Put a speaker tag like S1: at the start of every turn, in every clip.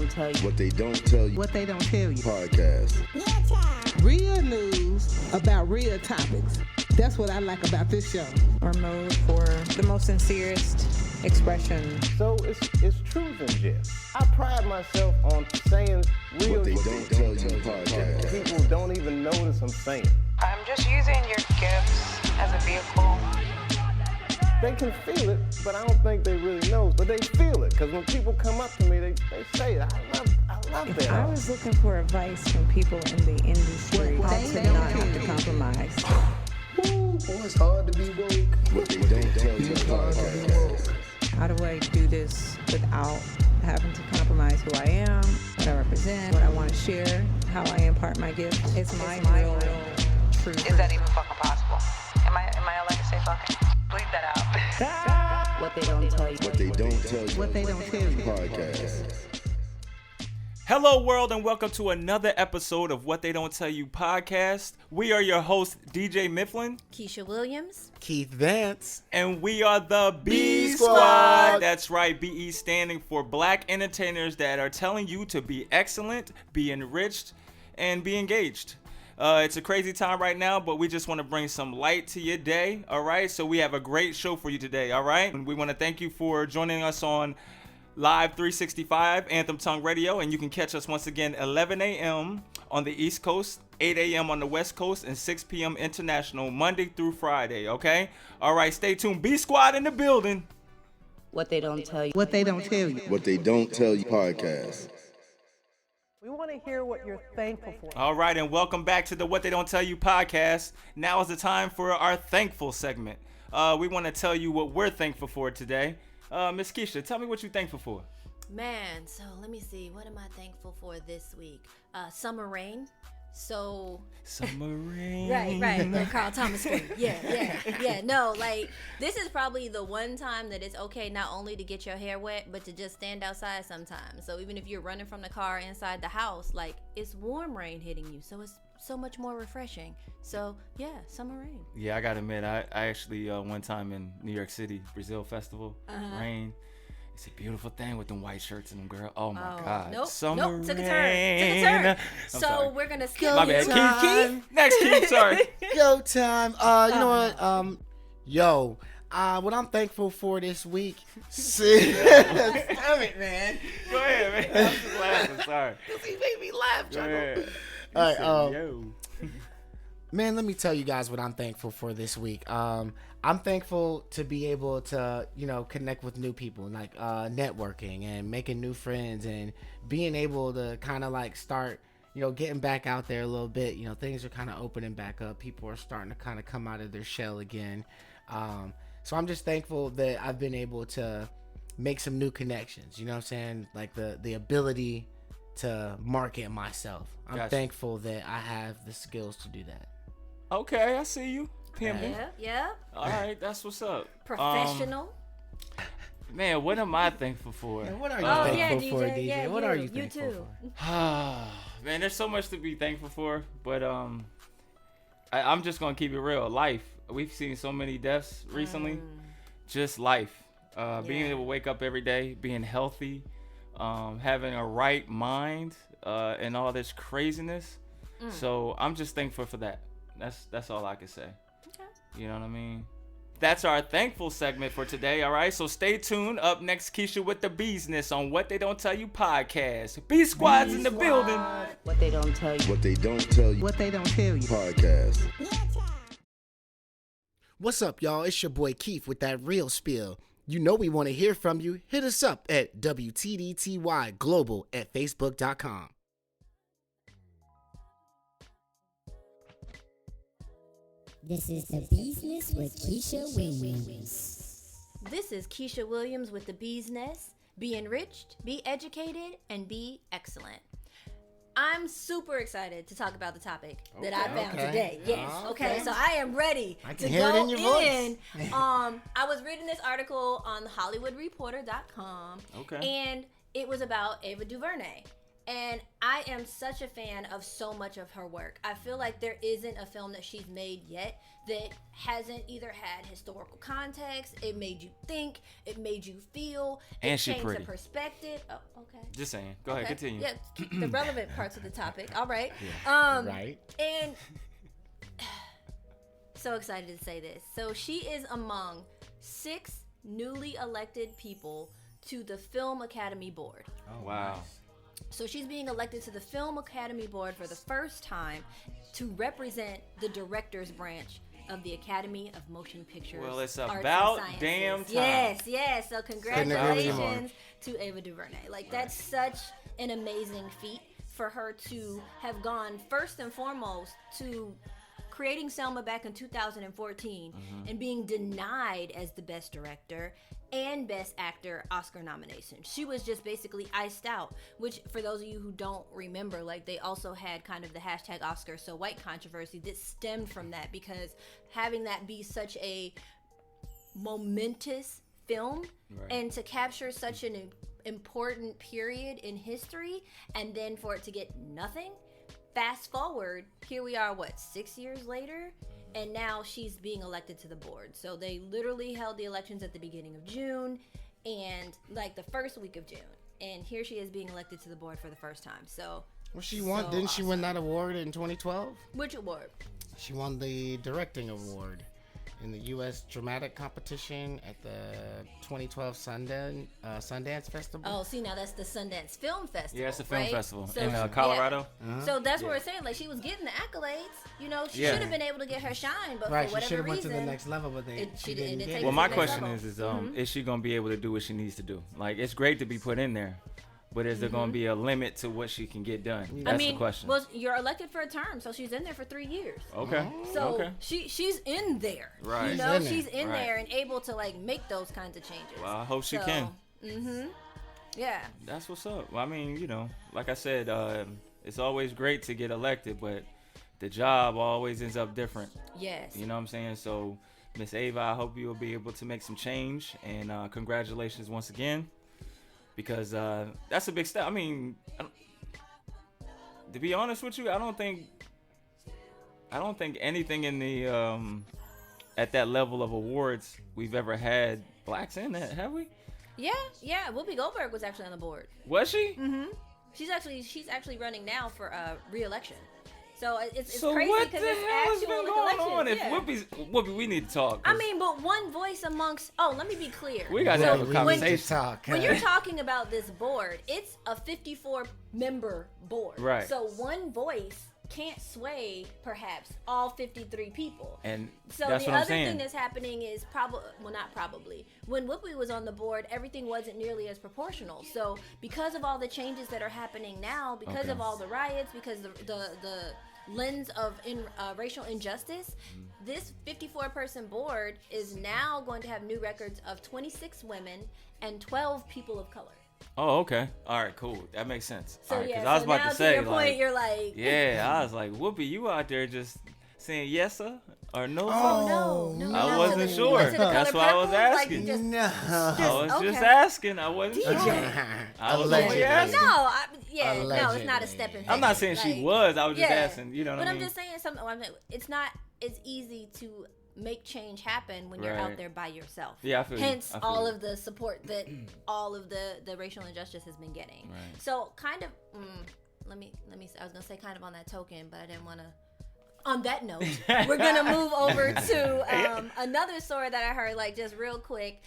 S1: don't tell you.
S2: What they don't tell you.
S3: What they don't tell you.
S2: Podcast.
S3: Real news about real topics. That's what I like about this show.
S4: Or mode for the most sincerest expression.
S5: So it's truth and jest. I pride myself on saying real
S2: What they
S5: things.
S2: don't tell you podcast.
S5: People don't even notice I'm saying.
S6: I'm just using your gifts as a vehicle.
S5: They can feel it, but I don't think they really know. But they feel it, because when people come up to me, they say it. I love that.
S4: I was looking for advice from people in the industry
S3: What
S4: how
S3: they
S4: to
S3: don't
S4: not
S3: tell
S4: have to
S3: you.
S4: compromise.
S2: Boy, it's hard to be woke. What they don't tell you podcast.
S4: How do I do this without having to compromise who I am, what I represent, what I want to share, how I impart my gift? It's my real truth.
S6: Is that even fucking possible? Am I allowed to say fucking? Bleep that out.
S1: What they don't tell you.
S2: What they don't tell you.
S3: What they don't tell you.
S2: Podcast.
S7: Hello, world, and welcome to another episode of What They Don't Tell You podcast. We are your hosts, DJ Mifflin,
S8: Keisha Williams,
S9: Keith Vance,
S7: and we are the B
S9: Squad.
S7: Squad. That's right, BE standing for Black Entertainers that are telling you to be excellent, be enriched, and be engaged. It's a crazy time right now, but we just want to bring some light to your day, all right? So we have a great show for you today, all right? And we want to thank you for joining us on Live 365 Anthem Tongue Radio, and you can catch us once again 11 a.m. on the East Coast, 8 a.m. on the West Coast, and 6 p.m. International, Monday through Friday, okay? All right, stay tuned. B Squad in the building.
S1: What they don't tell you.
S3: What they don't tell you.
S2: What they don't tell you podcast.
S10: We want to hear what you're thankful for.
S7: All right, and welcome back to the What They Don't Tell You podcast. Now is the time for our thankful segment. We want to tell you what we're thankful for today. Miss Keisha, tell me what you're thankful for.
S8: man. So let me see. What am I thankful for this week? Summer rain. So
S7: Summer rain.
S8: right. The Carl Thomas thing. Yeah. No, like this is probably the one time that it's okay not only to get your hair wet, but to just stand outside sometimes. So even if you're running from the car inside the house, like it's warm rain hitting you, so it's so much more refreshing. So yeah, summer rain.
S7: Yeah, I gotta admit, I actually one time in New York City, Brazil Festival, rain. It's a beautiful thing with them white shirts and them girls. Oh my God.
S8: Nope.
S7: Summer
S8: Took a
S7: rain.
S8: turn.
S7: I'm
S8: So
S7: sorry.
S8: we're gonna skip
S7: My
S8: you.
S7: bad. Keith. Next, Keith. Sorry.
S9: Go time. You know what? What I'm thankful for this week. See, damn it, man.
S7: Go ahead, man. I'm just laughing. Sorry.
S9: He made me laugh.
S7: Go ahead.
S9: All right,
S7: Yo.
S9: man, let me tell you guys what I'm thankful for this week. I'm thankful to be able to, connect with new people, like networking and making new friends and being able to kind of like start, getting back out there a little bit. Things are kind of opening back up. People are starting to kind of come out of their shell again. So I'm just thankful that I've been able to make some new connections. You know what I'm saying? Like the ability to market myself. I'm
S7: Gotcha.
S9: thankful that I have the skills to do that.
S7: Okay, I see you. Pimping.
S8: Yeah.
S7: All right, that's what's up.
S8: Professional.
S7: Man, what am I thankful for?
S9: Man, what are you
S8: Oh,
S9: thankful
S8: yeah,
S9: for,
S8: DJ.
S9: DJ?
S8: Yeah,
S9: What
S8: you.
S9: are you
S8: You
S9: thankful
S8: too.
S9: for?
S7: Man, there's so much to be thankful for, but I'm just gonna keep it real. Life. We've seen so many deaths recently. Just life. Being able to wake up every day, being healthy, having a right mind, and all this craziness. So I'm just thankful for that. That's all I can say.
S8: Okay.
S7: You know what I mean? That's our thankful segment for today, all right? So stay tuned. Up next, Keisha with the business on What They Don't Tell You podcast. B Squad's in the building.
S1: What they don't tell you.
S2: What they don't tell you
S3: What they don't tell you.
S2: podcast.
S9: What's up, y'all? It's your boy Keith with that real spiel. You know we want to hear from you. Hit us up at WTDTY Global at Facebook.com.
S11: This is The Business with Keisha Williams.
S8: This is Keisha Williams with the Bee's Nest. Be enriched, be educated, and be excellent. I'm super excited to talk about the topic that I found today. Yes. Okay. So I am ready to
S9: hear
S8: go
S9: it in your voice.
S8: I was reading this article on HollywoodReporter.com.
S7: Okay.
S8: And it was about Ava DuVernay. And I am such a fan of so much of her work. I feel like there isn't a film that she's made yet that hasn't either had historical context, it made you think, it made you feel,
S7: And
S8: it
S7: she
S8: changed
S7: pretty.
S8: the perspective. Oh, okay.
S7: Just saying. Go ahead, continue.
S8: Yeah, the relevant parts of the topic. All right.
S9: Right.
S8: And so excited to say this. So she is among 6 newly elected people to the Film Academy Board.
S7: Oh, wow.
S8: So she's being elected to the Film Academy Board for the first time to represent the director's branch of the Academy of Motion Pictures.
S7: Well, it's
S8: Arts and
S7: about
S8: Sciences.
S7: damn time.
S8: Yes. So congratulations to Ava DuVernay. Like, that's such an amazing feat for her to have gone first and foremost to creating Selma back in 2014 and being denied as the Best Director and Best Actor Oscar nomination. She was just basically iced out, which for those of you who don't remember, like, they also had kind of the hashtag Oscar so white controversy that stemmed from that, because having that be such a momentous film and to capture such an important period in history and then for it to get nothing. Fast forward, here we are, 6 years later? And now she's being elected to the board. So they literally held the elections at the beginning of June and like the first week of June. And here she is being elected to the board for the first time. So
S9: Well, she won. Didn't she win that award in 2012?
S8: Which award?
S9: She won the directing award in the U.S. Dramatic Competition at the 2012 Sundance Festival.
S8: Oh, see, now that's the Sundance Film Festival.
S7: Yeah, it's a film
S8: right?
S7: festival
S8: So
S7: in Colorado.
S8: Yeah. So that's what we're saying. Like, she was getting the accolades. You know, she should have been able to get her shine, but
S9: right,
S8: for
S9: she should
S8: whatever
S9: have went to
S8: reason,
S9: the next level, but she didn't get it.
S7: Well, my question is she gonna be able to do what she needs to do? Like, it's great to be put in there, but is there gonna be a limit to what she can get done? That's the question.
S8: Well, you're elected for a term, so she's in there for 3 years.
S7: Okay.
S8: So
S7: okay.
S8: she's in there.
S7: Right.
S8: You know,
S9: She's
S8: she's in there and able to like make those kinds of changes.
S7: Well, I hope she can.
S8: Yeah.
S7: That's what's up. Well, I mean, you know, like I said, it's always great to get elected, but the job always ends up different.
S8: Yes.
S7: You know what I'm saying? So, Miss Ava, I hope you'll be able to make some change, and congratulations once again, because that's a big step. I mean, to be honest with you, I don't think anything in the at that level of awards we've ever had blacks in that, have we?
S8: Yeah. Whoopi Goldberg was actually on the board.
S7: Was she?
S8: Mm-hmm. She's actually running now for re-election. So it's
S7: so
S8: crazy
S7: what
S8: because
S7: the
S8: it's
S7: hell has
S8: actual
S7: been going on? If
S8: yeah.
S7: Whoopi, we need to talk.
S8: I mean, but one voice amongst. Oh, let me be clear.
S7: We gotta have a conversation.
S8: When you're talking about this board, it's a 54-member board.
S7: Right.
S8: So one voice can't sway perhaps all 53 people.
S7: And
S8: so
S7: that's
S8: the
S7: what I'm
S8: other
S7: saying.
S8: thing that's happening is not probably. When Whoopi was on the board, everything wasn't nearly as proportional. So because of all the changes that are happening now, because of all the riots, because the lens of racial injustice, this 54-person board is now going to have new records of 26 women and 12 people of color.
S7: Oh, okay. All right, cool. That makes sense.
S8: So
S7: all right,
S8: yeah,
S7: I was
S8: so
S7: about
S8: now
S7: to say,
S8: your point, you're like,
S7: yeah, I was like, Whoopi, you out there just saying yes sir or no?
S8: Oh no,
S7: I wasn't sure. That's why I was asking. I was just asking. I wasn't sure. I was only asking.
S8: No, it's not a step in.
S7: I'm not saying she was. I was just asking. You know what I mean?
S8: But I'm just saying something. It's not as easy to make change happen when you're out there by yourself.
S7: Yeah, I feel
S8: Hence
S7: you. I feel
S8: all
S7: you.
S8: of the support that all of the racial injustice has been getting.
S7: Right.
S8: So kind of let me I was gonna say kind of on that token, but I didn't want to. On that note, we're gonna move over to another story that I heard, like just real quick,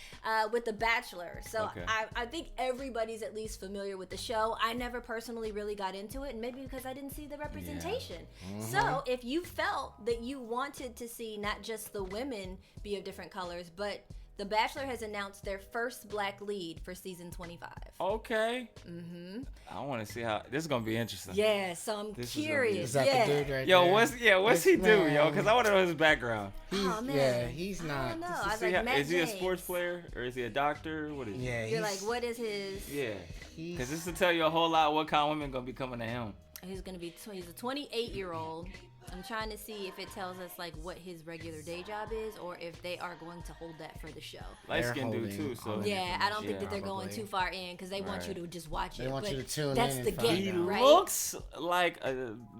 S8: with The Bachelor. So I think everybody's at least familiar with the show. I never personally really got into it, and maybe because I didn't see the representation.
S7: Yeah.
S8: So if you felt that you wanted to see not just the women be of different colors, but The Bachelor has announced their first black lead for season 25.
S7: Okay. Mm-hmm. I want to see how this is gonna be interesting.
S8: Yeah, so I'm curious.
S9: Is that the dude right
S7: yo,
S9: there?
S7: what's he do, yo? Because I want to know his background.
S8: Oh man.
S9: Yeah, he's not.
S8: I don't know. I was like,
S7: is he a sports player or is he a doctor? What is he?
S9: Yeah,
S8: you're like, what is his?
S7: Yeah. Because this will tell you a whole lot what kind of women gonna be coming to him.
S8: He's gonna be. He's a 28-year-old I'm trying to see if it tells us like what his regular day job is, or if they are going to hold that for the show.
S7: Light skin dude too. So
S8: yeah, I don't think that they're going
S9: Probably.
S8: too far in because they want you to just watch it.
S9: They want
S8: but
S9: you to tune
S8: that's
S9: in
S8: the
S9: and find
S8: game,
S9: out.
S8: right?
S7: He looks like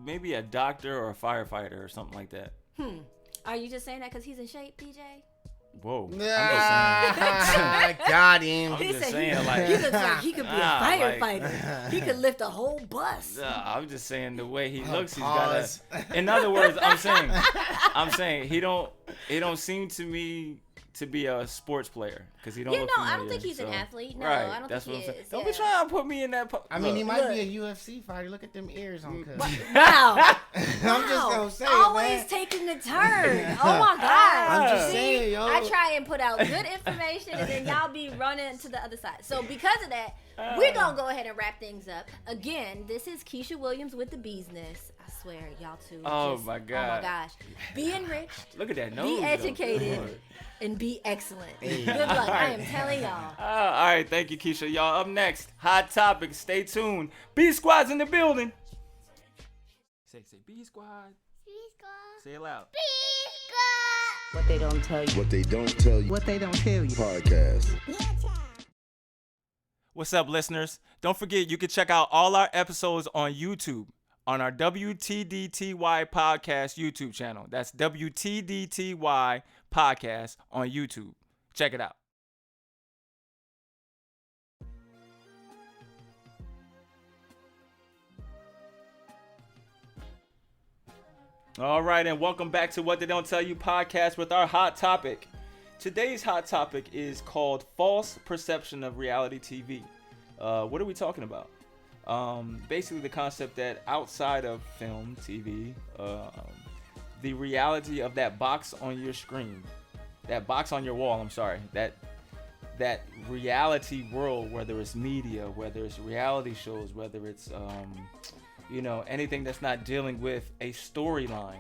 S7: maybe a doctor or a firefighter or something like that.
S8: Are you just saying that because he's in shape, DJ?
S7: Whoa.
S9: Got him.
S7: I'm
S8: He
S7: just
S8: said
S7: saying,
S8: he
S7: like,
S8: looks like he could be a
S7: like-
S8: firefighter. He could lift a whole bus.
S7: I'm just saying the way he looks, he's
S9: pause.
S7: got a. In other words, I'm saying he don't seem to me to be a sports player because he don't.
S8: Yeah,
S7: look
S8: no, I don't
S7: familiar,
S8: think he's an
S7: so-
S8: athlete. No,
S7: right,
S8: I don't
S7: that's
S8: think
S7: what
S8: he
S7: I'm saying.
S8: is.
S7: Don't be trying to put me in that.
S9: I mean, he might
S8: Look.
S9: be a UFC fighter. Look at them ears on cuz.
S8: Wow.
S9: I'm just gonna say,
S8: Always
S9: man.
S8: taking the turn. Oh my God.
S9: I'm just
S8: See,
S9: saying, yo.
S8: I try and put out good information and then y'all be running to the other side. So because of that, we're going to go ahead and wrap things up. Again, this is Keisha Williams with the Business. I swear, y'all two.
S7: Oh my God.
S8: Oh my gosh. Be enriched.
S7: Look at that nose.
S8: Be
S7: though.
S8: educated.
S7: Lord.
S8: And be excellent. Good luck. I am telling y'all.
S7: All right, thank you, Keisha. Y'all, up next, hot topics. Stay tuned. B Squad's in the building. Say B Squad.
S11: B Squad.
S7: Say it loud.
S11: B Squad.
S1: What they don't tell you.
S2: What they don't tell you.
S3: What they don't tell you.
S2: Podcast.
S7: What's up, listeners? Don't forget, you can check out all our episodes on YouTube on our WTDTY podcast YouTube channel. That's WTDTY podcast on YouTube. Check it out. All right, and welcome back to What They Don't Tell You podcast with our hot topic. Today's hot topic is called false perception of reality TV. What are we talking about? Basically the concept that outside of film, TV, the reality of that box on your screen, that box on your wall, I'm sorry, that reality world, whether it's media, whether it's reality shows, whether it's, anything that's not dealing with a storyline,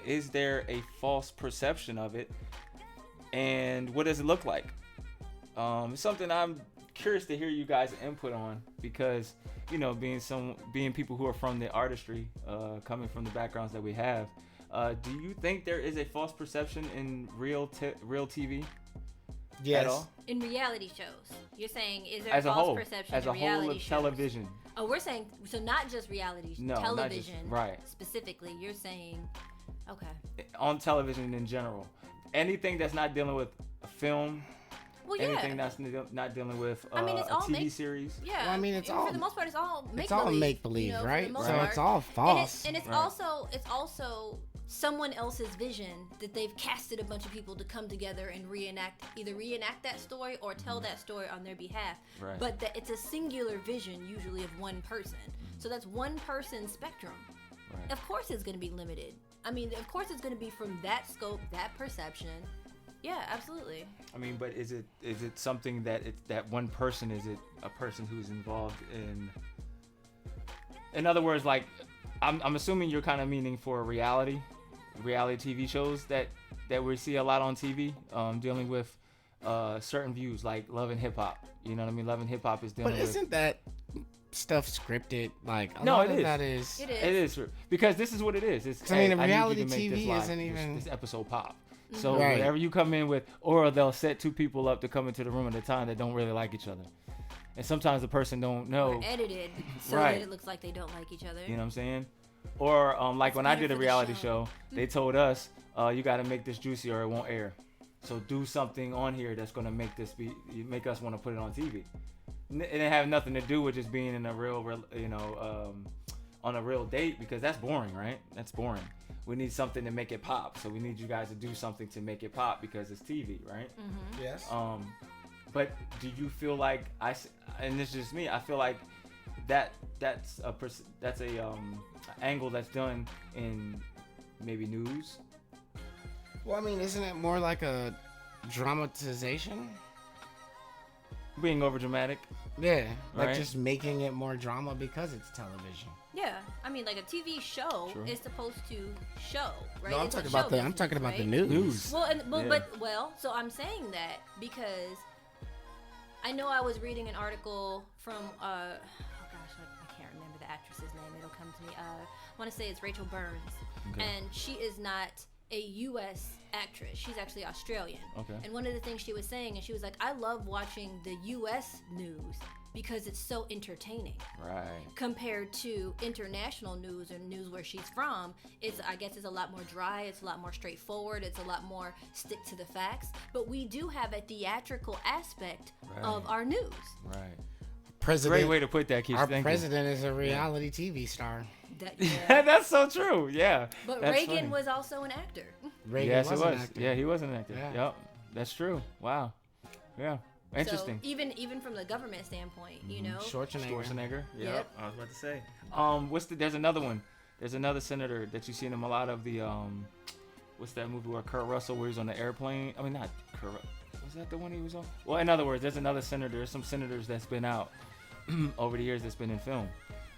S7: is there a false perception of it? And what does it look like? It's something I'm curious to hear you guys' input on because, being people who are from the artistry, coming from the backgrounds that we have, do you think there is a false perception in real TV?
S9: Yes.
S7: At all?
S8: In reality shows, you're saying is there
S7: As
S8: a
S7: a
S8: false
S7: whole,
S8: perception
S7: as
S8: in
S7: a whole
S8: reality
S7: of
S8: shows?
S7: television.
S8: Oh, we're saying so not just reality,
S7: No, not just-
S8: television.
S7: right.
S8: Specifically, you're saying, okay.
S7: On television in general, anything that's not dealing with a film,
S8: Well, yeah.
S7: anything that's not dealing with
S8: I mean, it's
S7: a
S8: all
S7: TV series.
S8: Yeah.
S9: Well, I mean, it's
S8: for
S9: all-
S8: the most part, it's all make
S9: It's all make-believe, right?
S8: For the most
S9: So
S8: part.
S9: it's all false.
S8: And it's
S7: Right.
S8: also someone else's vision that they've casted a bunch of people to come together and either reenact that story or tell that story on their behalf.
S7: Right.
S8: But it's a singular vision usually of one person. So that's one person's spectrum.
S7: Right.
S8: Of course it's going to be limited. I mean, of course it's going to be from that scope, that perception. Yeah, absolutely.
S7: I mean, but is it something that that one person? Is it a person who's involved in? In other words, like, I'm assuming you're kind of meaning for reality TV shows that we see a lot on TV, dealing with certain views like Love and Hip Hop. You know what I mean? Love and Hip Hop is dealing
S9: But
S7: with.
S9: isn't that stuff scripted? Like,
S7: No,
S9: lot
S7: it
S9: of
S7: is.
S9: that is.
S8: It is.
S7: It is because this is what it is. It's,
S9: I mean,
S7: hey,
S9: the
S7: I need you
S9: reality
S7: to make this
S9: TV
S7: live,
S9: isn't even-
S7: this episode pop. So
S9: Right.
S7: whenever you come in with, or they'll set two people up to come into the room at a time that don't really like each other, and sometimes the person don't know.
S8: Or edited so
S7: Right.
S8: that it looks like they don't like each other.
S7: You know what I'm saying? Or like when I
S8: better
S7: did a
S8: for the
S7: reality
S8: show.
S7: show, they told us you got to make this juicy or it won't air. So do something on here that's gonna make us want to put it on TV. It didn't have nothing to do with just being in a real on a real date, because that's boring, right? That's boring. We need something to make it pop. So we need you guys to do something to make it pop because it's TV, right?
S8: Mm-hmm.
S9: Yes.
S7: But do you feel like and this is just me, I feel like that's a angle that's done in maybe news.
S9: Well, I mean, isn't it more like a dramatization?
S7: Being over dramatic.
S9: Yeah, like
S7: Right.
S9: just making it more drama because it's television.
S8: Yeah, I mean, like a TV show
S7: True.
S8: is supposed to show, right?
S9: No, I'm
S8: It's a
S9: talking about
S8: show
S9: the. I'm
S8: business,
S9: talking about the
S8: right?
S9: news.
S8: Well,
S7: Yeah.
S8: so I'm saying that because I know I was reading an article from I can't remember the actress's name. It'll come to me. I want to say it's Rachel Burns,
S7: Okay.
S8: and she is not a U.S. actress. She's actually Australian.
S7: Okay.
S8: And one of the things she was saying, and she was like, I love watching the U.S. news because it's so entertaining.
S7: Right.
S8: Compared to international news or news where she's from, I guess it's a lot more dry, it's a lot more straightforward, it's a lot more stick to the facts. But we do have a theatrical aspect of our news.
S7: Right.
S9: President,
S7: Great way to put that, Keith.
S9: Our
S7: Thank
S9: president is a reality TV star.
S7: That's so true. Yeah.
S8: But
S7: That's
S8: Reagan
S7: funny.
S8: was also an actor.
S9: Reagan
S7: yes,
S9: was
S7: he
S9: an
S7: was.
S9: actor.
S7: Yeah, he was an actor.
S9: Yeah.
S7: Yep. That's true. Wow. Yeah. Interesting.
S8: So even from the government standpoint, you know.
S7: Schwarzenegger.
S8: Yep.
S7: I was about to say. There's another one. There's another senator that you've seen him a lot of. The what's that movie where Kurt Russell, where he's on the airplane? I mean, not Kurt. Was that the one he was on? Well, in other words, there's another senator. There's some senators that's been out over the years that's been in film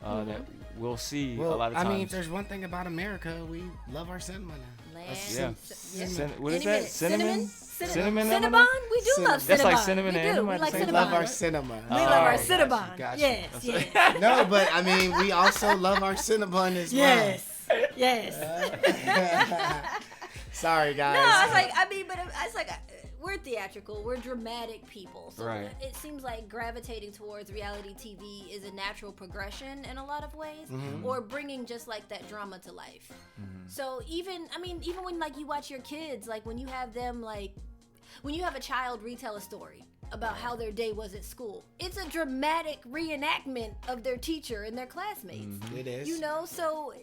S7: that we'll see a lot of times.
S9: I mean, if there's one thing about America, we love our cinema now.
S7: Yeah. What is
S8: Any
S7: that?
S8: minute.
S7: Cinnamon?
S8: Cinnamon?
S7: Cinnamon?
S8: We do love Cinnabon.
S7: That's like cinnamon
S8: we
S7: and
S8: do.
S7: animal
S8: We
S7: at the
S8: like
S7: same
S9: We
S7: time?
S9: love
S8: Cinnabon.
S9: our cinema.
S8: We love our
S7: Gotcha,
S8: Cinnabon.
S7: gotcha.
S8: Yes, yes.
S9: No, but I mean, we also love our Cinnabon as well.
S8: Yes.
S9: Sorry, guys.
S8: No, I was like, but it's like, we're theatrical, we're dramatic people. So
S7: Right.
S8: it seems like gravitating towards reality TV is a natural progression in a lot of ways, or bringing just like that drama to life. So even when like you watch your kids, like when you have them when you have a child retell a story about how their day was at school, it's a dramatic reenactment of their teacher and their classmates.
S9: It is.
S8: You know, so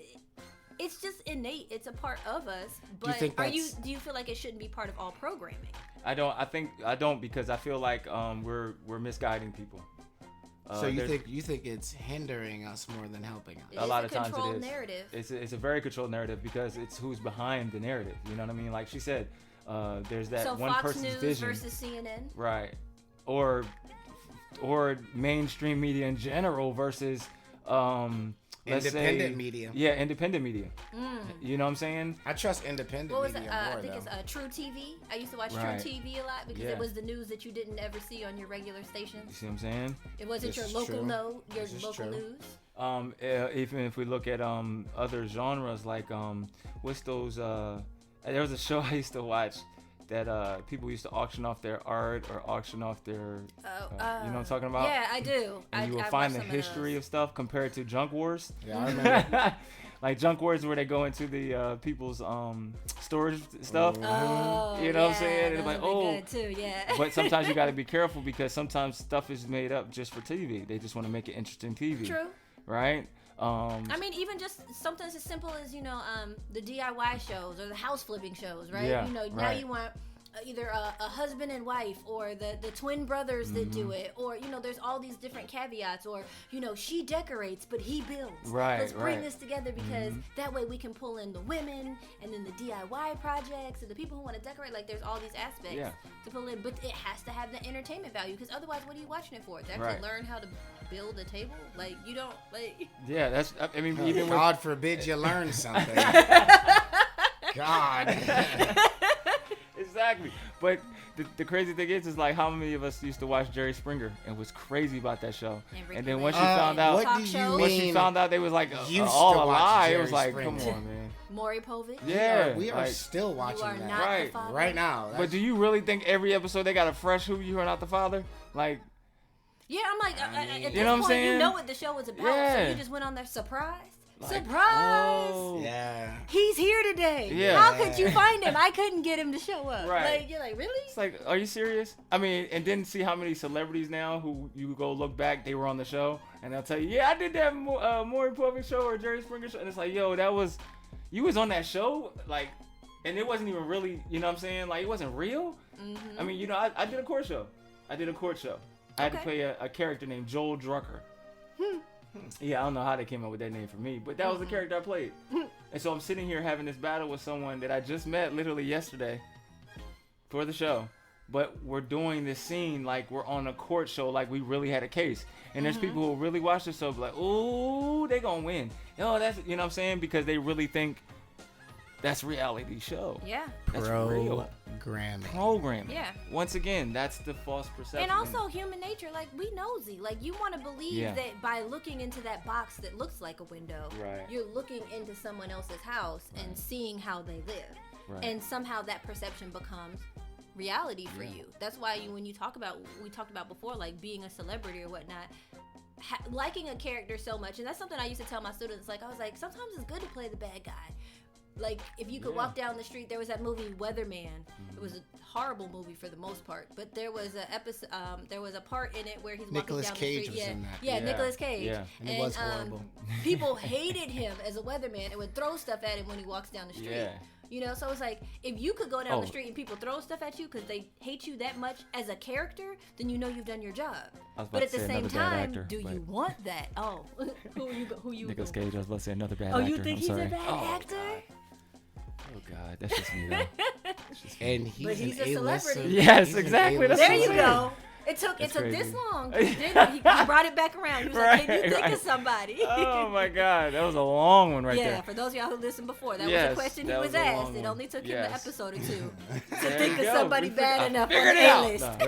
S8: it's just innate. It's a part of us. But do you feel like it shouldn't be part of all programming?
S7: I don't because I feel like we're misguiding people.
S9: So you think it's hindering us more than helping us?
S7: A lot of times
S8: controlled
S7: it is.
S8: narrative.
S7: It's a very controlled narrative because it's who's behind the narrative. You know what I mean? Like she said, there's that
S8: So
S7: one
S8: Fox
S7: person's
S8: News
S7: vision,
S8: versus CNN.
S7: right? Or mainstream media in general versus let's
S9: Independent
S7: say,
S9: media.
S7: Yeah, independent media. You know what I'm saying?
S9: I trust independent
S8: What was
S9: media
S8: it?
S9: more,
S8: I think
S9: though.
S8: it's True TV. I used to watch
S7: Right.
S8: True TV a lot because
S7: Yeah.
S8: it was the news that you didn't ever see on your regular
S7: You
S8: stations.
S7: see what I'm saying?
S8: It wasn't
S9: This
S8: your
S9: is
S8: local
S9: true.
S8: your
S9: This is
S8: local
S9: true.
S8: news.
S7: Even if we look at other genres like what's those there was a show I used to watch that people used to auction off their art or auction off their you know what I'm talking about?
S8: Yeah, I do.
S7: And you will
S8: I
S7: find the
S8: watched some of
S7: history
S8: those.
S7: of stuff compared to Junk Wars.
S9: Yeah, I remember.
S7: Like Junk Wars where they go into the people's storage stuff.
S8: Oh,
S7: You know what I'm
S8: yeah,
S7: saying? It's
S8: those
S7: like,
S8: would be
S7: oh.
S8: good too, yeah.
S7: But sometimes you got to be careful because sometimes stuff is made up just for TV. They just want to make it interesting TV.
S8: True.
S7: Right?
S8: I mean, even just something as simple as, the DIY shows or the house flipping shows, right?
S7: Yeah,
S8: Now
S7: right.
S8: you want either a husband and wife or the twin brothers that do it, or, there's all these different caveats, or, she decorates, but he builds.
S7: Right,
S8: Let's bring
S7: right.
S8: this together because that way we can pull in the women and then the DIY projects and the people who want to decorate. Like, there's all these aspects to pull in, but it has to have the entertainment value because otherwise, what are you watching it for? To actually
S7: Right.
S8: learn how to build a table? Like, you don't, like...
S7: Yeah, that's, I mean, even with,
S9: God forbid you learn something. God.
S7: Exactly. But the crazy thing is like how many of us used to watch Jerry Springer and was crazy about that show.
S8: And
S7: then once you found out,
S9: what
S8: Talk
S9: do you
S8: shows.
S7: once you
S9: mean?
S7: found out they was like
S9: used
S7: all
S9: to
S7: a
S9: watch
S7: lie, it
S9: Jerry
S7: was like,
S9: Springer.
S7: come on, man.
S8: Maury Povich?
S7: Yeah.
S9: We are
S7: like,
S9: still watching
S8: are
S9: that.
S8: not
S7: Right.
S8: the father.
S9: right now.
S7: but do you really think every episode they got a fresh who you are not the father? Like,
S8: Yeah, I'm like,
S9: I mean,
S8: at
S9: you
S8: this
S7: know what I'm
S8: point,
S7: saying?
S8: you know what the show was about, so
S7: Yeah.
S8: you just went on there surprised.
S7: Like,
S8: Surprise!
S7: oh.
S9: Yeah.
S8: He's here today.
S7: Yeah.
S8: How could you find him? I couldn't get him to show up.
S7: Right.
S8: Like, you're like, really?
S7: It's like, are you serious? I mean, and then see how many celebrities now who you go look back, they were on the show, and they'll tell you, yeah, I did that Maury Povich show or Jerry Springer show, and it's like, yo, you was on that show, like, and it wasn't even really, you know what I'm saying? Like, it wasn't real.
S8: Mm-hmm.
S7: I mean, I did a court show. I had to play a character named Joel Drucker. Yeah, I don't know how they came up with that name for me, but that was the character I played. And so I'm sitting here having this battle with someone that I just met literally yesterday for the show. But we're doing this scene like we're on a court show, like we really had a case. And there's people who really watch the show be like, ooh, they gonna win. Yo, that's, you know what I'm saying? Because they really think That's reality show.
S8: Yeah.
S7: That's real.
S9: Programming.
S8: Yeah.
S7: Once again, that's the false perception.
S8: And also human nature, like we nosy. Like you want to believe
S7: Yeah.
S8: that by looking into that box that looks like a window,
S7: Right.
S8: you're looking into someone else's house and seeing how they live.
S7: Right.
S8: And somehow that perception becomes reality for you. That's why when you talk about, we talked about before, like being a celebrity or whatnot, liking a character so much. And that's something I used to tell my students. Like I was like, sometimes it's good to play the bad guy. Like, if you could walk down the street, there was that movie Weatherman. It was a horrible movie for the most part, but there was a episode. There was a part in it where he's
S9: Nicolas
S8: walking down
S9: Cage
S8: the
S9: was
S8: street.
S9: in that.
S8: Yeah, Nicolas Cage.
S7: Yeah.
S9: And it was horrible.
S8: People hated him as a weatherman and would throw stuff at him when he walks down the street.
S7: Yeah.
S8: You know, so it's like if you could go down the
S7: Oh.
S8: street and people throw stuff at you because they hate you that much as a character, then you know you've done your job.
S7: I was about
S8: But
S7: to
S8: at the
S7: say
S8: same
S7: another bad
S8: time,
S7: actor,
S8: do
S7: but-
S8: you want that? Oh, who you?
S7: Nicolas
S8: going-
S7: Cage. I was about to say another bad
S8: Oh,
S7: actor.
S8: you think
S7: I'm
S8: he's
S7: sorry.
S8: a bad actor?
S7: Oh God, that's just me though.
S9: And he's,
S8: But he's
S9: an
S8: a celebrity.
S9: A-lister.
S7: Yes,
S9: He's an
S7: exactly, that's
S9: A-lister.
S8: There you
S7: what I'm
S8: go. It took
S7: That's
S8: this
S7: crazy.
S8: long. He brought it back around. He was like, "Can you think of somebody?"
S7: Oh my God, that was a long one right
S8: yeah,
S7: there.
S8: for those of y'all who listened before, that was
S7: Yes,
S8: a question he
S7: that
S8: was
S7: was a long
S8: asked. It
S7: one.
S8: only took him
S7: Yes.
S8: an episode or two to
S7: There
S8: think
S7: you
S8: of
S7: go.
S8: somebody
S7: We
S8: bad
S7: I
S8: enough on
S7: figured
S8: the
S7: it out.
S8: A-list.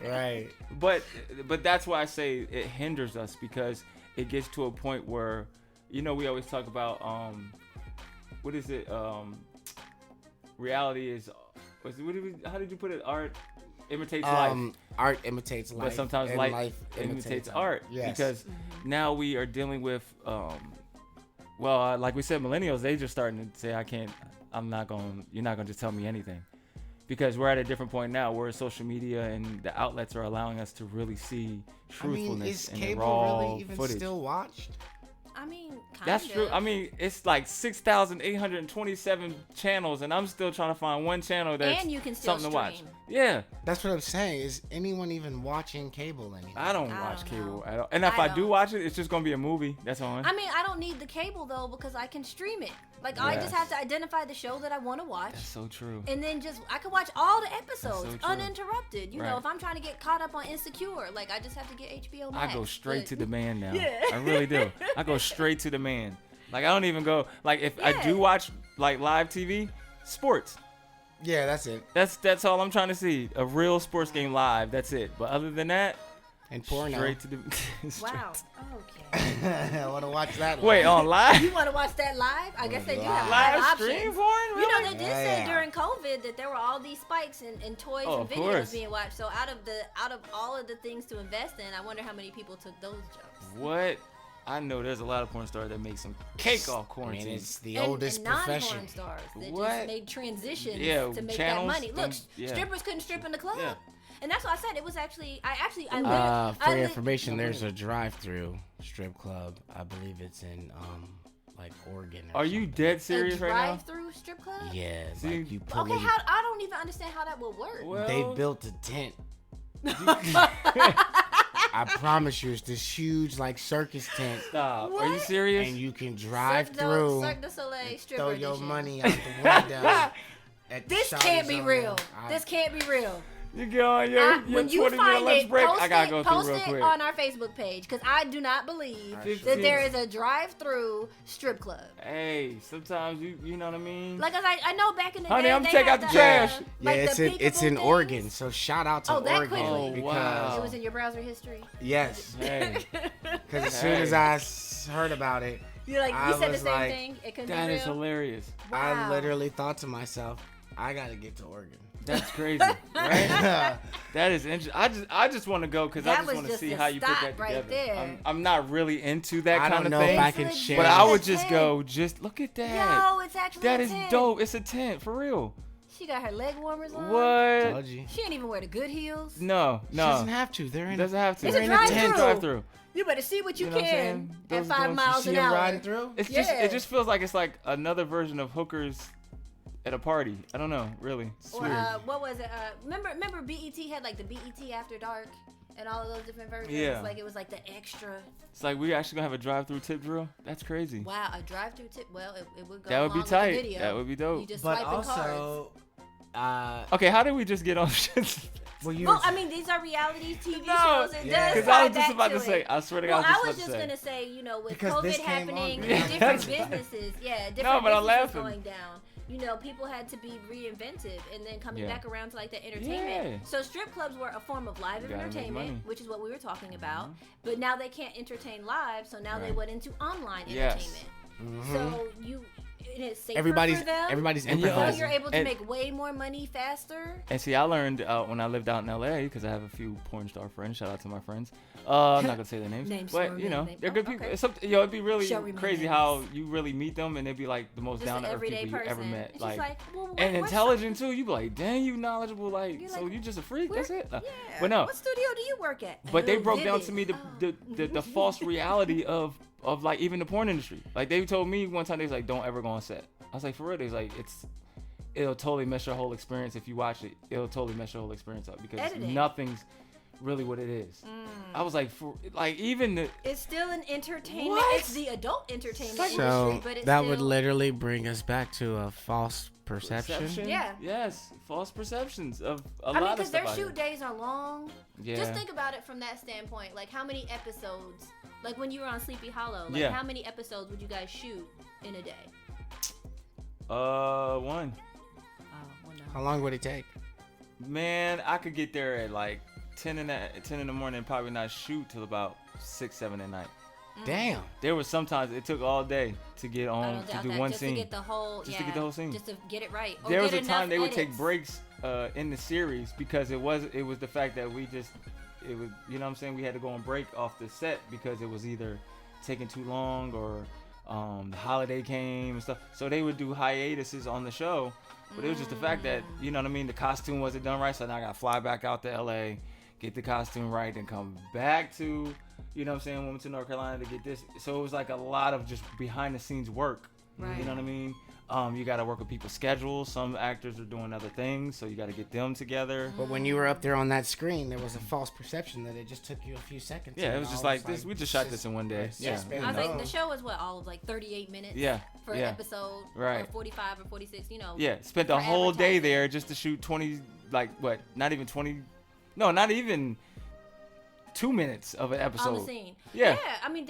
S7: No.
S9: Right.
S7: But that's why I say it hinders us because it gets to a point where, you know, we always talk about what is it? Reality is. How did you put it? Art imitates life.
S9: Art imitates life.
S7: But sometimes
S9: and
S7: life imitates art.
S9: Yes.
S7: Because now we are dealing with, like we said, millennials, they just starting to say, you're not going to just tell me anything. Because we're at a different point now where social media and the outlets are allowing us to really see truthfulness
S9: is
S7: and
S9: cable
S7: raw
S9: really even
S7: footage.
S9: still watched?
S8: I mean, kind
S7: That's
S8: of.
S7: true. I mean, it's like 6,827 channels, and I'm still trying to find one channel that's
S8: And you can still
S7: something to watch.
S8: stream.
S7: Yeah.
S9: That's what I'm saying. Is anyone even watching cable anymore?
S7: I don't
S8: I
S7: watch
S8: don't
S7: cable
S8: know.
S7: at all. And if
S8: I
S7: I do
S8: don't.
S7: watch it, it's just going to be a movie that's on.
S8: I mean, I don't need the cable though because I can stream it. Like I just
S7: Yes.
S8: have to identify the show that I want to watch.
S7: That's so true.
S8: And then I can watch all the episodes
S7: so true.
S8: uninterrupted. You know,
S7: Right.
S8: if I'm trying to get caught up on Insecure, like I just have to get HBO Max.
S7: I go straight
S8: But-
S7: to the man now.
S8: Yeah.
S7: I really do. I go straight to the man. Like I don't even go like if I
S8: Yeah.
S7: do watch like live TV, sports.
S9: Yeah, that's it.
S7: That's all I'm trying to see. A real sports game live. That's it. But other than that,
S9: And porno.
S7: straight to the straight-
S8: Wow. Okay.
S9: I want to watch that.
S7: Wait, on live?
S8: You want to watch that live? I guess they do have
S7: Live
S8: live
S7: stream
S8: options.
S7: porn?
S8: You know,
S7: Really?
S8: they did say during COVID that there were all these spikes in toys
S7: Oh,
S8: and
S7: of
S8: videos
S7: course.
S8: being watched. So out of all of the things to invest in, I wonder how many people took those jobs.
S7: What? I know there's a lot of porn stars that make some cake off quarantine.
S9: Man, it's the
S8: And
S9: oldest
S8: non-porn
S9: profession.
S8: stars that
S7: What?
S8: just made transitions
S7: Yeah,
S8: to make
S7: channels,
S8: that money. Look,
S7: yeah.
S8: strippers couldn't strip in the club.
S7: Yeah.
S8: And that's what I said. It was actually, I
S9: For
S8: li-
S9: your information, there's a drive-through strip club. I believe it's in like Oregon.
S7: Are you dead serious
S8: a
S7: right now?
S8: drive-through strip club?
S9: Yeah,
S7: See,
S9: like you pull
S8: Okay,
S9: in.
S8: I don't even understand how that would work.
S7: Well,
S9: They built a tent. I promise you, it's this huge like circus tent,
S7: Stop. Are you serious?
S9: and you can drive
S8: Cirque
S9: through,
S8: du Soleil stripper
S9: throw your
S8: edition.
S9: money out the window. at the
S8: This
S9: shawty's
S8: can't be
S9: on
S8: real.
S9: there.
S8: This can't be real.
S7: You go on your
S8: When you
S7: 20-minute
S8: find
S7: lunch
S8: it,
S7: break.
S8: post
S7: I gotta
S8: it,
S7: go through
S8: post
S7: real
S8: it
S7: quick.
S8: on our Facebook page because I do not believe that there is a drive-through strip club.
S7: Hey, sometimes you know what I mean?
S8: Like I know back in the
S7: Honey,
S8: day,
S7: I'm
S8: they
S7: take
S8: had
S7: out the trash.
S9: Yeah,
S8: like
S9: it's
S8: the
S9: in
S8: peekaboo
S9: in
S8: things.
S9: Oregon. So shout out to
S8: Oh, that
S9: Oregon
S8: quickly.
S7: Oh,
S9: because
S7: wow.
S8: It was in your browser history.
S9: yes,
S7: Hey,
S9: because as soon as I heard about it,
S8: You're like
S9: I
S8: you said the
S9: was
S8: same
S9: like,
S8: thing. It could
S7: that
S8: be
S7: is
S8: real.
S7: hilarious.
S9: I
S8: Wow.
S9: literally thought to myself, I gotta get to Oregon.
S7: That's crazy, right? That is interesting. I just want to go because I
S8: That
S7: just
S8: was
S7: want to
S8: just
S7: see
S8: a
S7: how you put
S8: stop
S7: that
S8: right
S7: together.
S8: there.
S7: I'm not really into that
S9: I
S7: kind
S9: don't
S7: of
S9: know
S7: thing,
S9: if I can
S8: It's
S9: share.
S7: but
S8: legit.
S7: I
S8: It's
S7: would
S8: a
S7: just
S8: tent.
S7: go. Just look at that.
S8: Yo, it's actually
S7: That
S8: a
S7: is
S8: tent.
S7: dope. It's a tent for real.
S8: She got her leg warmers on.
S7: What?
S9: Told you.
S8: She ain't even wear the good heels.
S7: No.
S9: She doesn't have to. They're in.
S7: Doesn't have to.
S8: It's a
S9: They're in a tent.
S8: drive-through. You better see what you,
S7: You know what I'm
S8: can
S7: saying?
S8: at
S7: Those
S8: 5
S7: dogs,
S8: miles
S9: See
S8: an
S9: him
S8: hour.
S9: riding through?
S7: It's
S8: Yeah.
S7: just it just feels like it's like another version of hookers at a party. I don't know, really. It's
S8: Or,
S7: weird.
S8: what was it? Remember BET had like the BET After Dark and all of those different versions.
S7: Yeah.
S8: Like it was like the extra.
S7: It's like we actually gonna have a drive-through tip drill. That's crazy.
S8: Wow, a drive-through tip. Well, it would go.
S7: That would be
S8: along with the
S7: tight.
S8: video.
S7: That would be dope.
S8: You just
S9: But
S8: swiping cards.
S9: also,
S7: Okay, how did we just get on shit?
S9: well, you
S8: Well, I mean, these are reality TV
S7: No,
S8: shows. It
S9: yeah.
S8: does
S7: Because I was
S8: tie
S7: just
S8: back
S7: about to
S8: it.
S7: say. I swear to
S8: Well,
S7: God,
S8: I was
S7: about
S8: just
S7: to say.
S8: gonna say, you know, with
S9: Because
S8: COVID
S9: this came
S8: happening,
S9: on.
S8: different
S7: That's-
S8: businesses, different
S7: No, but I'm
S8: businesses
S7: laughing.
S8: going down. you know, people had to be reinventive, and then coming
S7: Yeah.
S8: back around to like the entertainment.
S7: Yeah.
S8: So strip clubs were a form of live
S7: You gotta make
S8: entertainment,
S7: money.
S8: which is what we were talking about. But now they can't entertain live, so now they
S7: Right.
S8: went into online
S7: Yes.
S8: entertainment. So it's safer
S9: Everybody's
S8: for them.
S9: everybody's
S7: And you
S8: So
S9: improvising.
S8: you're able to
S7: And-
S8: make way more money faster.
S7: And see, I learned when I lived out in LA, because I have a few porn star friends. Shout out to my friends. I'm not gonna say their names,
S8: Names
S7: but
S8: for
S7: you know,
S8: name.
S7: they're
S8: Oh,
S7: good people.
S8: okay.
S7: It'd be really
S8: Show me my
S7: crazy
S8: names.
S7: how you really meet them, and they'd be like the most
S8: Just
S7: down
S8: an
S7: to earth
S8: everyday
S7: people you ever
S8: person.
S7: met.
S8: And she's like, well,
S7: and
S8: what's
S7: intelligent too. You be like, dang, you knowledgeable. Like,
S8: You're
S7: so
S8: like,
S7: you just a freak. That's it.
S8: Yeah.
S7: But no,
S8: What studio do you work at?
S7: but they
S8: Oh,
S7: broke down
S8: Vivid.
S7: to me
S8: Oh.
S7: the false reality of like even the porn industry. Like they told me one time, they was like, don't ever go on set. I was like, for real? They was like, it'll totally mess your whole experience if you watch it. It'll totally mess your whole experience up because
S8: Editing.
S7: nothing's really what it is. I was like, even the
S8: It's still an entertainment.
S7: What?
S8: It's the adult entertainment
S9: So
S8: industry, but it's
S9: that
S8: still,
S9: would literally bring us back to a false perception.
S8: Yeah.
S7: Yes, false perceptions of a
S8: I mean,
S7: lot of
S8: because
S7: stuff.
S8: their
S7: out
S8: shoot
S7: here.
S8: days are long.
S7: Yeah.
S8: Just think about it from that standpoint. Like, how many episodes? Like when you were on Sleepy Hollow. Like,
S7: Yeah.
S8: how many episodes would you guys shoot in a day?
S7: One.
S8: Oh, well, no.
S9: How long would it take?
S7: Man, I could get there at like 10 in the morning and probably not shoot till about 6, 7 at night.
S9: Damn.
S7: There was sometimes it took all day to get
S8: I
S7: on
S8: don't
S7: to
S8: doubt
S7: do
S8: that.
S7: one
S8: just
S7: scene.
S8: to get the whole,
S7: Just to get the whole scene.
S8: Just to get it right. Or
S7: There was
S8: get
S7: a time
S8: enough
S7: they would take
S8: edits.
S7: breaks in the series because it was the fact that it was, you know what I'm saying, we had to go on break off the set because it was either taking too long or the holiday came and stuff. So they would do hiatuses on the show, but it was just the fact that, you know what I mean, the costume wasn't done right, so now I gotta fly back out to LA, get the costume right, and come back to, you know what I'm saying, Wilmington, North Carolina to get this. So it was like a lot of just behind the scenes work.
S8: Right.
S7: You know what I mean? You got to work with people's schedules. Some actors are doing other things, so you got to get them together.
S9: But when you were up there on that screen, there was a false perception that it just took you a few seconds.
S7: Yeah, it
S9: and
S7: was just
S9: all
S7: like this. We just shot this in one day. Yeah.
S8: I was like, the show was what, all of like 38 minutes
S7: Yeah,
S8: for
S7: yeah.
S8: an episode,
S7: Right.
S8: or 45 or 46, you know.
S7: Yeah, spent the
S8: for
S7: whole day
S8: advertising.
S7: there just to shoot 20, like what? Not even 20. No, not even 2 minutes of an episode.
S8: On the scene.
S7: Yeah.
S8: I mean,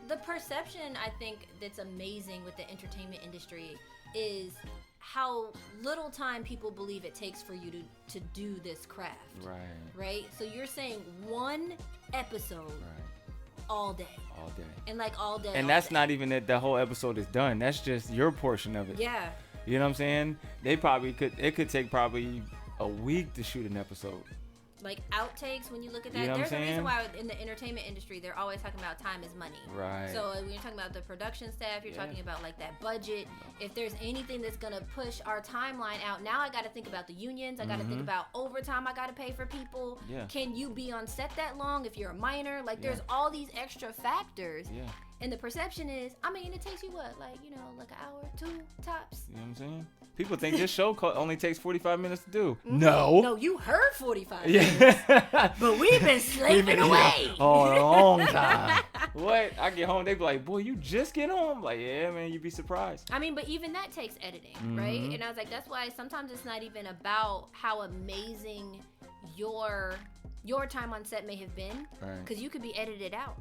S8: the perception I think that's amazing with the entertainment industry is how little time people believe it takes for you to do this craft.
S7: Right.
S8: Right? So you're saying one episode
S7: Right.
S8: all day.
S7: All day.
S8: And like all day.
S7: And
S8: all
S7: that's
S8: day.
S7: not even that the whole episode is done. That's just your portion of it.
S8: Yeah.
S7: You know what I'm saying? They probably could. It could take probably a week to shoot an episode.
S8: Like outtakes, when you look at that,
S7: You know what I'm
S8: there's a reason
S7: saying?
S8: why in the entertainment industry they're always talking about time is money.
S7: Right.
S8: So when you're talking about the production staff, you're talking about like that budget. If there's anything that's gonna push our timeline out, now I got to think about the unions. I got to think about overtime. I got to pay for people.
S7: Yeah.
S8: Can you be on set that long if you're a minor? Like there's all these extra factors.
S7: Yeah.
S8: And the perception is, I mean, it takes you what, like, you know, like an hour, 2 tops.
S7: You know what I'm saying? People think this show only takes 45 minutes to do.
S8: Mm-hmm.
S7: No.
S8: No, you heard 45 minutes.
S7: Yeah.
S8: But we've been slaving away.
S7: Oh, a long time. What? I get home, they be like, boy, you just get home? Like, yeah, man, you'd be surprised.
S8: I mean, but even that takes editing, right? And I was like, that's why sometimes it's not even about how amazing your time on set may have been,
S7: Right.
S8: because you could be edited out.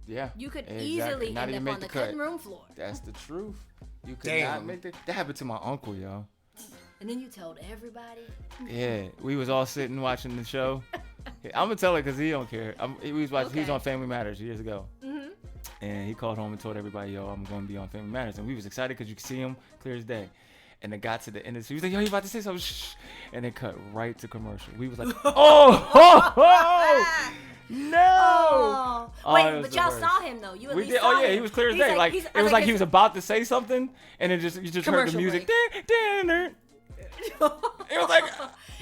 S7: Yeah.
S8: You could
S7: exactly.
S8: easily
S7: Not
S8: end
S7: even
S8: up
S7: make
S8: on the
S7: cut.
S8: cutting room floor.
S7: That's the truth. You could
S9: Damn.
S7: not make that happened to my uncle, yo.
S8: And then you told everybody.
S7: Yeah, we was all sitting watching the show. I'm gonna tell it because he don't care. He was
S8: Okay.
S7: on Family Matters years ago,
S8: Mm-hmm.
S7: and he called home and told everybody, "Yo, I'm gonna be on Family Matters," and we was excited because you could see him clear as day. And it got to the end of the, he was like, "Yo, you about to say something?" Shh. And it cut right to commercial. We was like, "Oh, no!"
S8: Oh,
S7: Oh,
S8: wait,
S7: it was
S8: but
S7: the
S8: y'all
S7: worst.
S8: saw him though. You at
S7: We
S8: least
S7: did.
S8: saw
S7: Oh yeah,
S8: him.
S7: he was clear as
S8: He's
S7: day. Like
S8: he's-
S7: it
S8: I
S7: was like he was
S8: it's-
S7: about to say something, and you just heard the
S8: Commercial
S7: music.
S8: break.
S7: It was like.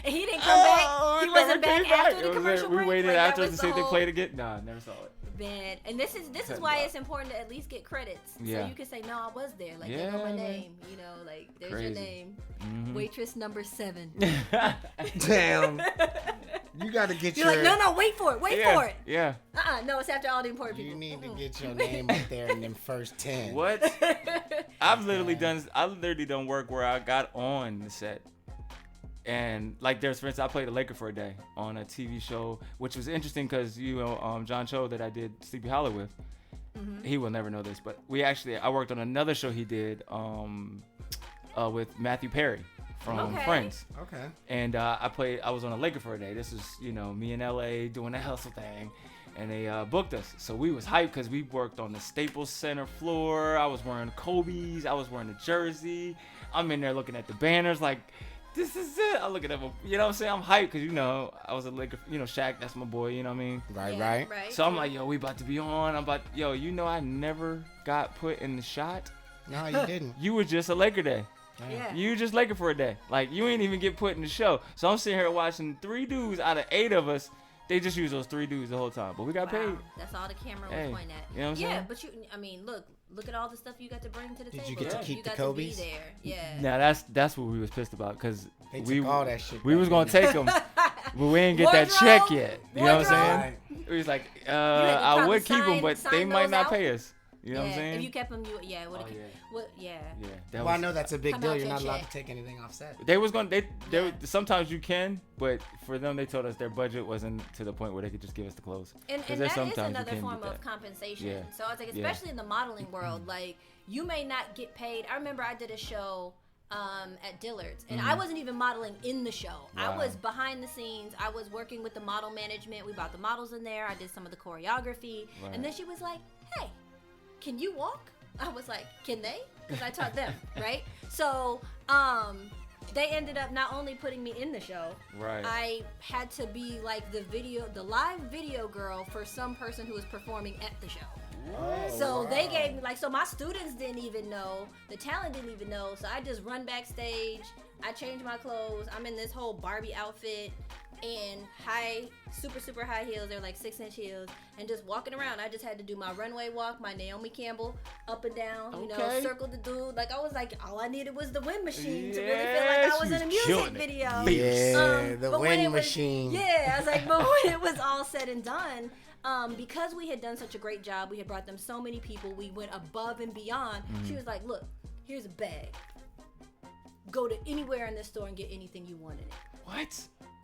S8: And he didn't come back. He
S7: it
S8: wasn't
S7: never
S8: back
S7: came
S8: after
S7: It
S8: the
S7: was
S8: commercial
S7: we
S8: break.
S7: waited
S8: Like, that
S7: after
S8: was
S7: to
S8: the
S7: see if they
S8: whole-
S7: played again. Nah, never saw it.
S8: Man, and this is
S7: Couldn't
S8: why
S7: block.
S8: it's important to at least get credits,
S7: Yeah.
S8: so you can say, "No, I was there." Like, they know my
S7: Yeah, man.
S8: name. You know, like there's
S7: Crazy.
S8: your name,
S7: Mhm.
S8: waitress number 7.
S9: Damn. You got to get
S8: You're
S9: your.
S8: like, no, wait for it, wait
S7: Yeah,
S8: for it.
S7: yeah.
S8: No, it's after all the important people.
S9: You need to
S8: Mm-mm.
S9: get your name up there in them first 10.
S7: What? I've literally done work where I got on the set. And like there's, for instance, I played a Laker for a day on a TV show, which was interesting because John Cho that I did Sleepy Hollow with, he will never know this, but I worked on another show he did. with Matthew Perry from Friends.
S9: Okay.
S7: And I was on a Laker for a day. This is, me in LA doing the hustle thing. And they booked us. So we was hyped because we worked on the Staples Center floor. I was wearing Kobe's. I was wearing the jersey. I'm in there looking at the banners like, this is it. I look at them, you know what I'm saying? I'm hyped because, I was a Laker, Shaq, that's my boy, you know what I mean?
S9: Right.
S7: So I'm like, yo, we about to be on. I never got put in the shot.
S9: No, you didn't.
S7: You were just a Laker day.
S8: Yeah.
S7: You just Laker for a day. Like, you ain't even get put in the show. So I'm sitting here watching 3 dudes out of 8 of us. They just use those 3 dudes the whole time. But we got paid.
S8: That's all the camera was pointing at.
S7: You know what I'm saying?
S8: Yeah, but look at all the stuff you got to bring to the table.
S9: Did you get to keep the
S8: got
S9: Kobe's?
S8: To be there. Yeah.
S7: Now that's what we was pissed about because
S9: we took all that shit.
S7: We was gonna take them, but we ain't get that check yet. You know what I'm saying? It was like, I would keep them, but they might not pay us. You know what I'm saying?
S8: If you kept them, yeah.
S9: Well, I know that's a big deal. You're not allowed to take anything off set.
S7: They was gonna. They sometimes you can, but for them, they told us their budget wasn't to the point where they could just give us the clothes.
S8: And that is another form of compensation. Yeah. So I was like, especially in the modeling world, like you may not get paid. I remember I did a show at Dillard's, and I wasn't even modeling in the show.
S7: Wow.
S8: I was behind the scenes. I was working with the model management. We brought the models in there. I did some of the choreography, and then she was like, "Hey, can you walk?" I was like, "Can they?" Because I taught them, right? So, they ended up not only putting me in the show,
S7: right?
S8: I had to be like the live video girl for some person who was performing at the show. So they gave me so my students didn't even know, the talent didn't even know. So I just run backstage. I change my clothes. I'm in this whole Barbie outfit and super high heels. They're like 6-inch heels, and just walking around. I just had to do my runway walk, my Naomi Campbell, up and down, circle the dude. Like I was like, all I needed was the wind machine to really feel like I was in a music video.
S9: Yeah, the wind machine.
S8: Yeah, I was like, but when it was all said and done, because we had done such a great job, we had brought them so many people, we went above and beyond. She was like, look, here's a bag. Go to anywhere in this store and get anything you want in it.
S7: What?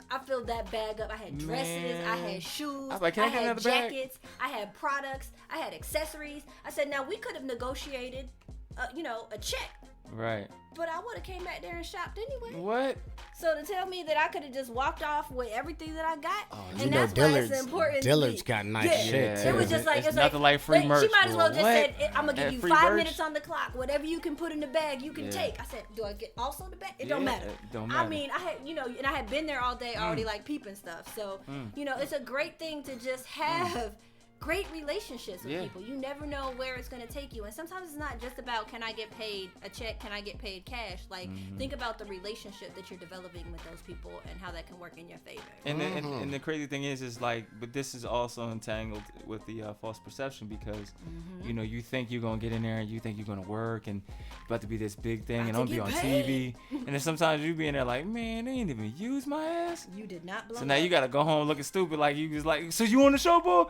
S8: I filled that bag up. I had dresses, I had shoes,
S7: I
S8: had jackets, I had products, I had accessories. I said, now we could have negotiated, a check.
S7: Right.
S8: But I would have came back there and shopped anyway.
S7: What?
S8: So to tell me that I could have just walked off with everything that I got,
S9: and that's why it's important. Dillard's got nice shit too.
S8: It was just like
S7: it's nothing like free merch.
S8: She might as well just
S7: said,
S8: "I'm gonna give you 5 minutes on the clock. Whatever you can put in the bag, you can take." I said, "Do I get also the bag? It don't matter."
S7: It don't matter.
S8: I mean, I had and I had been there all day already, like peeping stuff. So it's a great thing to just have. Great relationships with people. You never know where it's going to take you. And sometimes it's not just about, can I get paid a check? Can I get paid cash? Like, think about the relationship that you're developing with those people and how that can work in your favor.
S7: And the crazy thing is like, but this is also entangled with the false perception because, you think you're going to get in there and you think you're going to work and about to be this big thing and I'm going to be on TV. And then sometimes you be in there like, man, they ain't even use my ass.
S8: You did not blow
S7: So now you got to go home looking stupid like you was like, so you on the show, boy?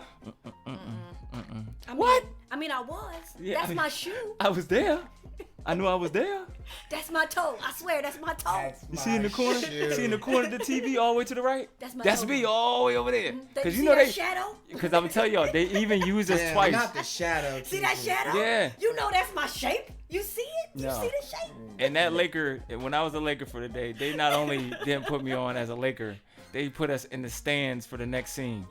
S7: What?
S8: I was.
S7: Yeah,
S8: that's my shoe.
S7: I was there. I knew I was there.
S8: That's my toe. I swear, that's my toe.
S7: You see in the corner? See in the corner of the TV all the way to the right? That's
S8: toe.
S7: Me all the way over there.
S8: Because that shadow?
S7: Because I'm going to tell y'all, they even use us twice.
S9: Not the shadow.
S8: See that shadow?
S7: Yeah.
S8: You know that's my shape. You see it? You see the shape?
S7: And that Laker, when I was a Laker for the day, they not only didn't put me on as a Laker, they put us in the stands for the next scene.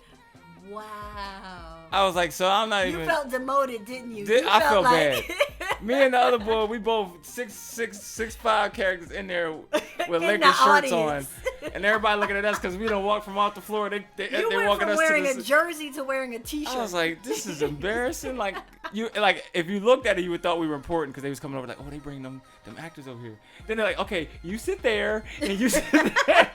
S8: Wow.
S7: I was like, so I'm not even.
S8: You felt demoted, didn't you?
S7: I felt bad. Me and the other boy, we both 6'5" characters in there with Lakers shirts on, and everybody looking at us because we don't walk from off the floor. They
S8: went
S7: walking
S8: from
S7: us
S8: wearing
S7: to
S8: a jersey to wearing a T-shirt.
S7: I was like, this is embarrassing. Like if you looked at it, you would thought we were important because they was coming over like, oh, they bring them actors over here. Then they're like, okay, you sit there and you sit there.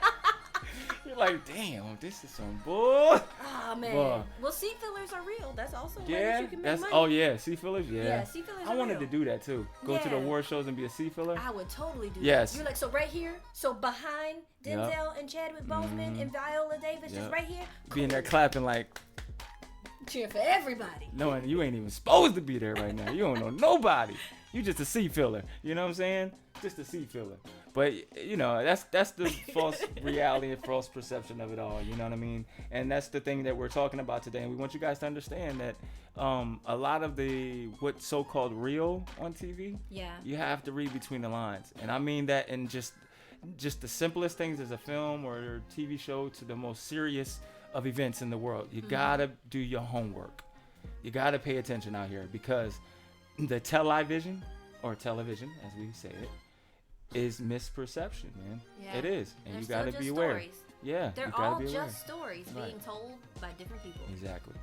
S7: You're like, damn, this is some bull.
S8: Oh man. Well, seat fillers are real. That's also a way that you can make money.
S7: Oh yeah, seat fillers. Yeah,
S8: seat fillers.
S7: I wanted to do that too. Go to the award shows and be a seat filler.
S8: I would totally do
S7: that.
S8: You're like, so right here, so behind Denzel and Chadwick Boseman and Viola Davis, just right here.
S7: Be in there clapping like.
S8: Cheer for everybody.
S7: Knowing you ain't even supposed to be there right now. You don't know nobody. You just a seat filler. You know what I'm saying? Just a seat filler. But you know, that's the false reality and false perception of it all. You know what I mean? And that's the thing that we're talking about today. And we want you guys to understand that a lot of the what's so-called real on TV, you have to read between the lines. And I mean that in just the simplest things as a film or a TV show to the most serious of events in the world. You gotta do your homework. You gotta pay attention out here, because the television, as we say it, is misperception, man. Yeah. It is, and you gotta be aware.
S8: Stories.
S7: Yeah,
S8: they're
S7: you gotta
S8: all
S7: be aware.
S8: just stories being told by different people.
S7: Exactly.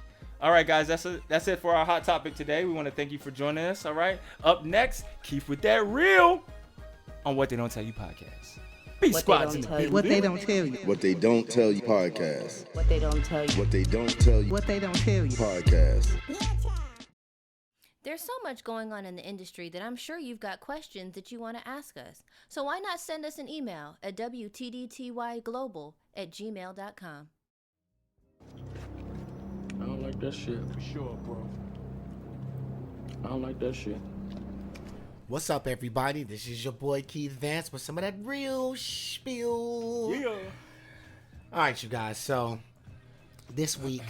S7: All right, guys, that's it for our hot topic today. We want to thank you for joining us. All right, up next, keep with that real on What They Don't Tell You podcast. Be squads in the building.
S3: What they don't tell you.
S2: What they don't tell you podcast.
S1: What they don't tell you.
S2: What they don't tell you
S3: What they don't tell you.
S2: podcast.
S8: There's so much going on in the industry that I'm sure you've got questions that you want to ask us. So why not send us an email at WTDTYglobal@gmail.com.
S12: I don't like that shit for sure, bro. I don't like that shit.
S9: What's up, everybody? This is your boy Keith Vance with some of that real spiel.
S7: Yeah.
S9: All right, you guys. So this week,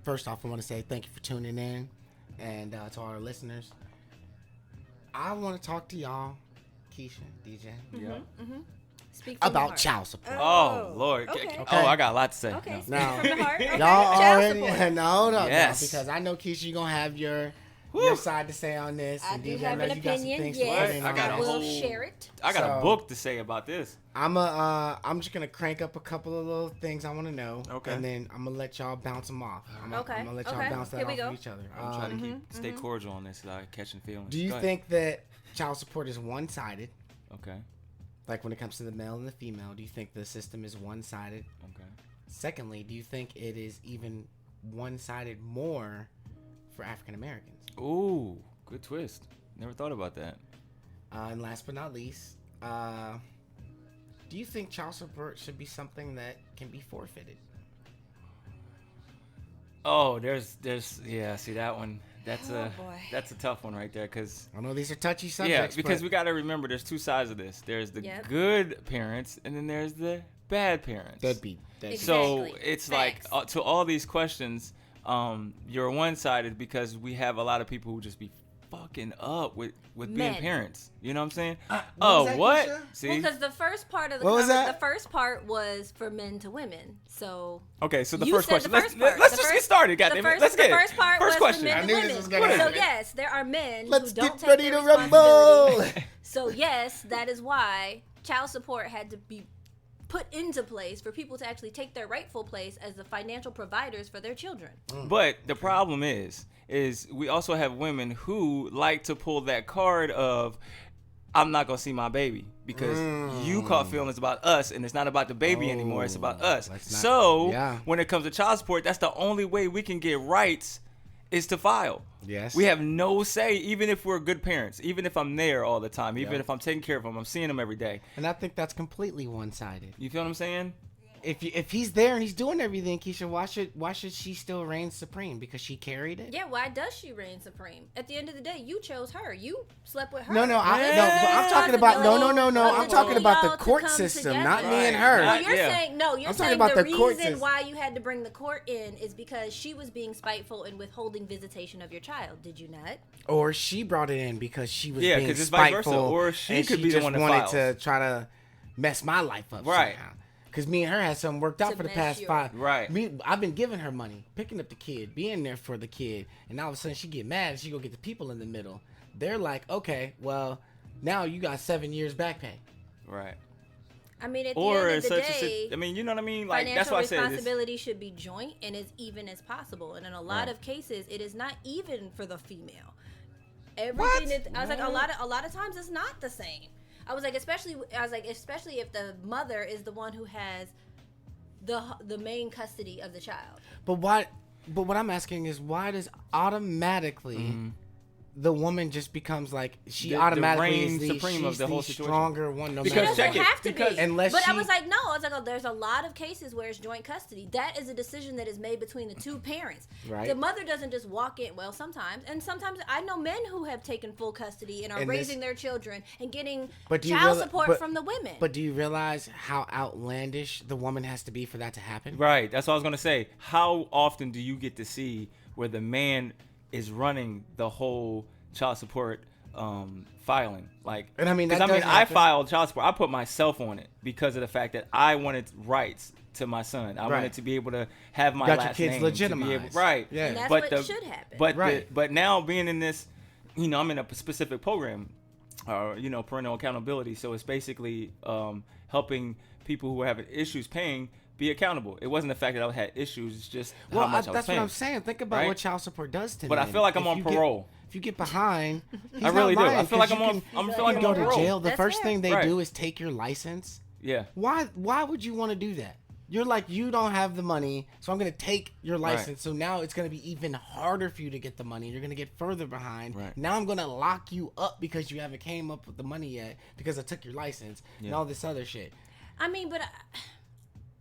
S9: first off, I want to say thank you for tuning in, and to our listeners. I want to talk to y'all, Keisha, DJ,
S8: Speak from
S9: about
S8: the heart.
S9: child support.
S7: Oh Lord.
S8: Okay.
S7: Oh, I got a lot to say.
S8: Okay,
S7: No.
S9: Now,
S8: speak from the heart. Okay.
S9: y'all
S8: Child
S9: already
S8: support.
S9: no,
S7: Yes.
S9: because I know Keisha, you gonna have your side to say on this.
S8: I
S9: and
S8: do
S9: DJ,
S8: have
S9: know
S8: an
S9: you got some
S8: opinion.
S9: things to
S8: Yes,
S9: put in
S7: I
S9: on
S7: got
S8: I
S7: a
S9: this.
S8: will
S7: whole-
S8: share it.
S7: I got a
S9: So-
S7: book to say about this.
S9: I'm just gonna crank up a couple of little things I want to know.
S7: Okay.
S9: And then I'm gonna let y'all bounce them off. I'm
S8: Okay,
S9: gonna let y'all
S8: okay.
S9: bounce that
S8: Here we
S9: off
S8: go.
S9: of each other.
S7: I'm trying to stay cordial on this, like catching feelings.
S9: Do you
S7: Go ahead.
S9: think that child support is one-sided?
S7: Okay.
S9: Like when it comes to the male and the female, do you think the system is one-sided?
S7: Okay.
S9: Secondly, do you think it is even one-sided more for African Americans?
S7: Ooh, good twist. Never thought about that.
S9: And last but not least, do you think child support should be something that can be forfeited?
S7: Oh, there's yeah. See that one? That's
S8: Oh,
S7: a
S8: boy.
S7: that's a tough one right there, cause
S9: I know these are touchy
S7: yeah,
S9: subjects.
S7: because
S9: but
S7: we got to remember there's two sides of this. There's the
S8: Yep.
S7: good parents, and then there's the bad parents.
S9: deadbeat.
S7: So
S8: Exactly.
S7: it's
S8: Facts.
S7: like to all these questions, you're one-sided because we have a lot of people who just be fucking up with being
S8: Men.
S7: parents. You know what I'm saying?
S9: was
S7: Oh,
S9: that,
S7: what?
S9: Keisha?
S7: See?
S8: Well, because the first part of the
S9: What was that?
S8: the first part was for men to women. So
S7: Okay, so the
S8: you
S7: first
S8: said
S7: question.
S8: the first
S7: Let's
S8: part. The
S7: just get
S8: first-
S7: started, goddamn it. Let's get
S8: the
S7: it.
S8: first part
S7: First
S8: was
S7: question.
S8: for men
S9: I
S8: and
S9: knew this
S8: women.
S9: was gonna
S8: So
S9: happen.
S8: yes, there are men
S9: Let's
S8: who don't
S9: get
S8: take
S9: ready
S8: their
S9: to rumble.
S8: responsibility. So yes, that is why child support had to be put into place for people to actually take their rightful place as the financial providers for their children.
S7: But the problem is we also have women who like to pull that card of, I'm not gonna see my baby because you caught feelings about us, and it's not about the baby anymore. It's about us.
S9: Yeah.
S7: When it comes to child support, that's the only way we can get rights is to file.
S9: Yes.
S7: We have no say, even if we're good parents, even if I'm there all the time, even if I'm taking care of them, I'm seeing them every day.
S9: And I think that's completely one-sided.
S7: You feel what I'm saying?
S9: If he's there and he's doing everything, Keisha, why should she still reign supreme? Because she carried it?
S8: Yeah, why does she reign supreme? At the end of the day, you chose her. You slept with her.
S9: No, but I'm talking about I'm talking about the court system, not me and her.
S8: No, you're saying you're
S9: I'm talking
S8: saying
S9: about
S8: the
S9: the court
S8: reason
S9: system.
S8: why you had to bring the court in is because she was being spiteful and withholding visitation of your child. Did you not?
S9: Or she brought it in because she was
S7: Yeah,
S9: being
S7: 'cause it's vice versa.
S9: spiteful,
S7: Or she
S9: and
S7: could
S9: she
S7: be the
S9: just
S7: one that
S9: wanted
S7: files.
S9: to try to mess my life up
S7: Right.
S9: somehow. Because me and her had something worked out
S8: To
S9: for the
S8: mess
S9: past
S8: your-
S9: 5.
S7: Right.
S9: I've been giving her money, picking up the kid, being there for the kid, and all of a sudden she get mad and she go get the people in the middle. They're like, okay, well, now you got 7 years back pay.
S7: Right.
S8: I mean, at the
S7: Or
S8: end of the
S7: such
S8: day,
S7: I mean, you know what I mean? Like,
S8: financial
S7: that's why I said this.
S8: responsibility should be joint and as even as possible. And in a lot of cases, it is not even for the female. Everything I was like, a lot of times it's not the same. I was like, especially if the mother is the one who has the main custody of the child.
S9: But what I'm asking is, why does automatically the woman just becomes like she
S7: The
S9: automatically
S7: reign
S9: is the
S7: supreme of
S9: she's
S7: the whole
S9: the
S7: situation.
S9: stronger one. No
S7: Because
S9: matter
S8: It doesn't
S7: check it,
S8: have to
S7: because-
S8: be.
S9: unless
S8: but I
S9: she-
S8: was like, no. I was like, oh, there's a lot of cases where it's joint custody. That is a decision that is made between the two parents.
S9: Right.
S8: The mother doesn't just walk in. Well, sometimes, and sometimes I know men who have taken full custody and are
S9: And
S8: raising their children and getting
S9: But do you
S8: child
S9: reali-
S8: support
S9: but-
S8: from the women.
S9: But do you realize how outlandish the woman has to be for that to happen?
S7: Right. That's what I was gonna say. How often do you get to see where the man is running the whole child support filing? Like,
S9: And I mean,
S7: 'cause
S9: that does
S7: I
S9: happen.
S7: filed child support. I put myself on it because of the fact that I wanted rights to my son. I
S9: Right.
S7: wanted to be able to have my
S9: Got your
S7: last
S9: kids
S7: name. To be
S9: legitimized.
S7: able, right.
S9: Yeah.
S8: And that's
S7: but
S8: what should happen.
S7: But
S9: Right.
S7: but now being in this, I'm in a specific program, parental accountability. So it's basically helping people who have issues paying be accountable. It wasn't the fact that I had issues. It's just
S9: Well,
S7: how much I was
S9: that's
S7: paying.
S9: what I'm saying. Think about
S7: right?
S9: what child support does to
S7: But I
S9: men.
S7: feel like I'm
S9: If
S7: on
S9: you get-
S7: parole.
S9: if you get behind, he's
S7: I really
S9: not
S7: do.
S9: lying,
S7: I feel like
S9: 'cause
S7: I'm
S9: you
S7: on.
S9: can-
S7: I'm
S9: you
S7: feel like
S9: can
S7: I'm
S9: go
S7: on
S9: to
S7: parole.
S9: jail. The
S8: That's
S9: first
S8: fair.
S9: thing they
S7: Right.
S9: do is take your license.
S7: Yeah.
S9: Why would you want to do that? You're like, you don't have the money, so I'm going to take your
S7: Right.
S9: license. So now it's going to be even harder for you to get the money. You're going to get further behind.
S7: Right.
S9: Now I'm going to lock you up because you haven't came up with the money yet because I took your license and
S7: Yeah.
S9: all this other shit.
S8: I mean, but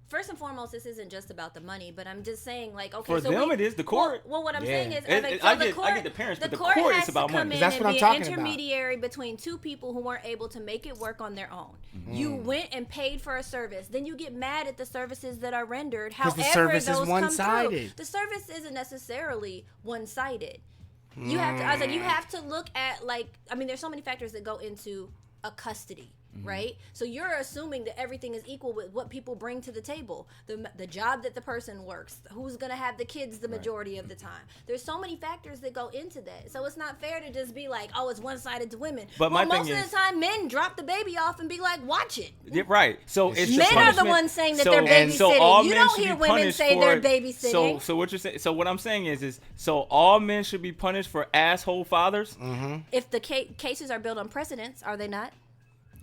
S8: first and foremost, this isn't just about the money. But I'm just saying, like, okay,
S7: For
S8: so
S7: them, it is the court.
S8: Well, what I'm
S9: Yeah.
S8: saying is,
S7: I
S8: the
S7: get-
S8: court,
S7: I get the parents, but the
S8: court
S7: court is
S8: has
S7: about
S8: to
S7: money.
S8: come in
S9: That's
S8: and
S9: what I'm
S8: be
S9: talking
S8: an
S9: about.
S8: intermediary between two people who weren't able to make it work on their own. You went and paid for a service, then you get mad at the services that are rendered.
S9: 'Cause
S8: However,
S9: the service is
S8: those come through.
S9: one-sided.
S8: The service isn't necessarily one-sided. You have to. I was like, you have to look at there's so many factors that go into a custody. Right, so you're assuming that everything is equal with what people bring to the table, the job that the person works, who's gonna have the kids the majority of the time. There's so many factors that go into that, so it's not fair to just be like, oh, it's one-sided to women.
S7: But
S8: well,
S7: my
S8: most
S7: thing
S8: of
S7: is-
S8: the time, men drop the baby off and be like, watch it.
S7: Yeah, right. So it's
S8: Men
S7: the
S8: are the
S7: punishment.
S8: ones saying that
S7: so,
S8: they're
S7: and so
S8: babysitting.
S7: all
S8: You
S7: men
S8: don't
S7: should
S8: hear
S7: be
S8: women
S7: punished
S8: say
S7: for
S8: they're
S7: it.
S8: babysitting.
S7: So what you're saying? So what I'm saying is so all men should be punished for asshole fathers.
S8: If the cases are built on precedents, are they not?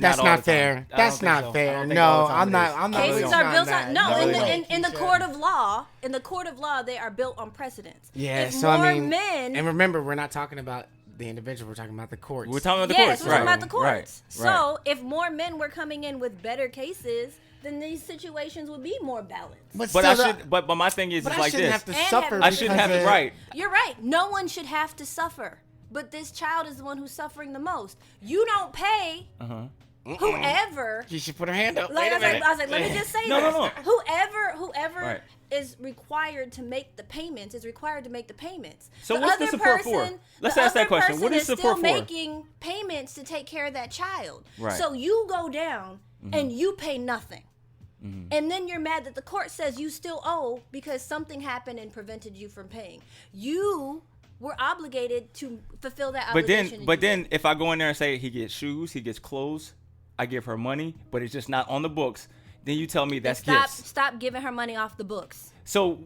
S9: That's
S7: all the
S9: not
S7: time.
S9: fair.
S7: I don't
S9: That's
S7: think
S9: not
S7: so. I
S9: fair.
S7: don't think
S9: No,
S7: all the time
S9: I'm
S7: it
S9: not.
S7: is.
S9: I'm not.
S8: Cases
S9: with
S8: are
S9: you
S8: built
S9: on
S8: on no,
S9: that.
S8: in the court of law. In the court of law, they are built on precedents.
S9: Yeah,
S8: if
S9: so
S8: more
S9: I mean,
S8: men,
S9: and remember, we're not talking about the individual. We're talking about the courts.
S7: We're talking about the
S8: yes,
S7: courts.
S8: we're
S7: Right.
S8: talking about the courts.
S7: Right. Right.
S8: So if more men were coming in with better cases, then these situations would be more balanced.
S7: But
S9: still,
S7: I should. But my thing is,
S9: But
S7: it's
S9: I
S7: like
S9: shouldn't
S7: this.
S9: have to
S8: And
S9: suffer.
S8: have-
S7: I shouldn't have
S9: because
S7: to.
S9: of-
S7: Right.
S8: You're right. No one should have to suffer, but this child is the one who's suffering the most. You don't pay whoever.
S9: She should put her hand up.
S8: Like
S9: Wait a
S8: I was like,
S9: minute.
S8: I was like, let me just say
S7: No,
S8: this.
S7: no, no.
S8: Whoever
S7: Right.
S8: is required to make the payments is required to make the payments.
S7: So
S8: The
S7: what's the
S8: other
S7: support for?
S8: person-
S7: Let's
S8: the
S7: ask that
S8: other
S7: question. What
S8: person
S7: is support
S8: still
S7: for?
S8: making payments to take care of that child.
S7: Right.
S8: So you go down and you pay nothing. And then you're mad that the court says you still owe because something happened and prevented you from paying. You were obligated to fulfill that
S7: But
S8: obligation.
S7: then,
S8: and
S7: but
S8: you
S7: then,
S8: didn't.
S7: if I go in there and say he gets shoes, he gets clothes, I give her money, but it's just not on the books. Then you tell me that's gifts.
S8: Stop giving her money off the books.
S7: So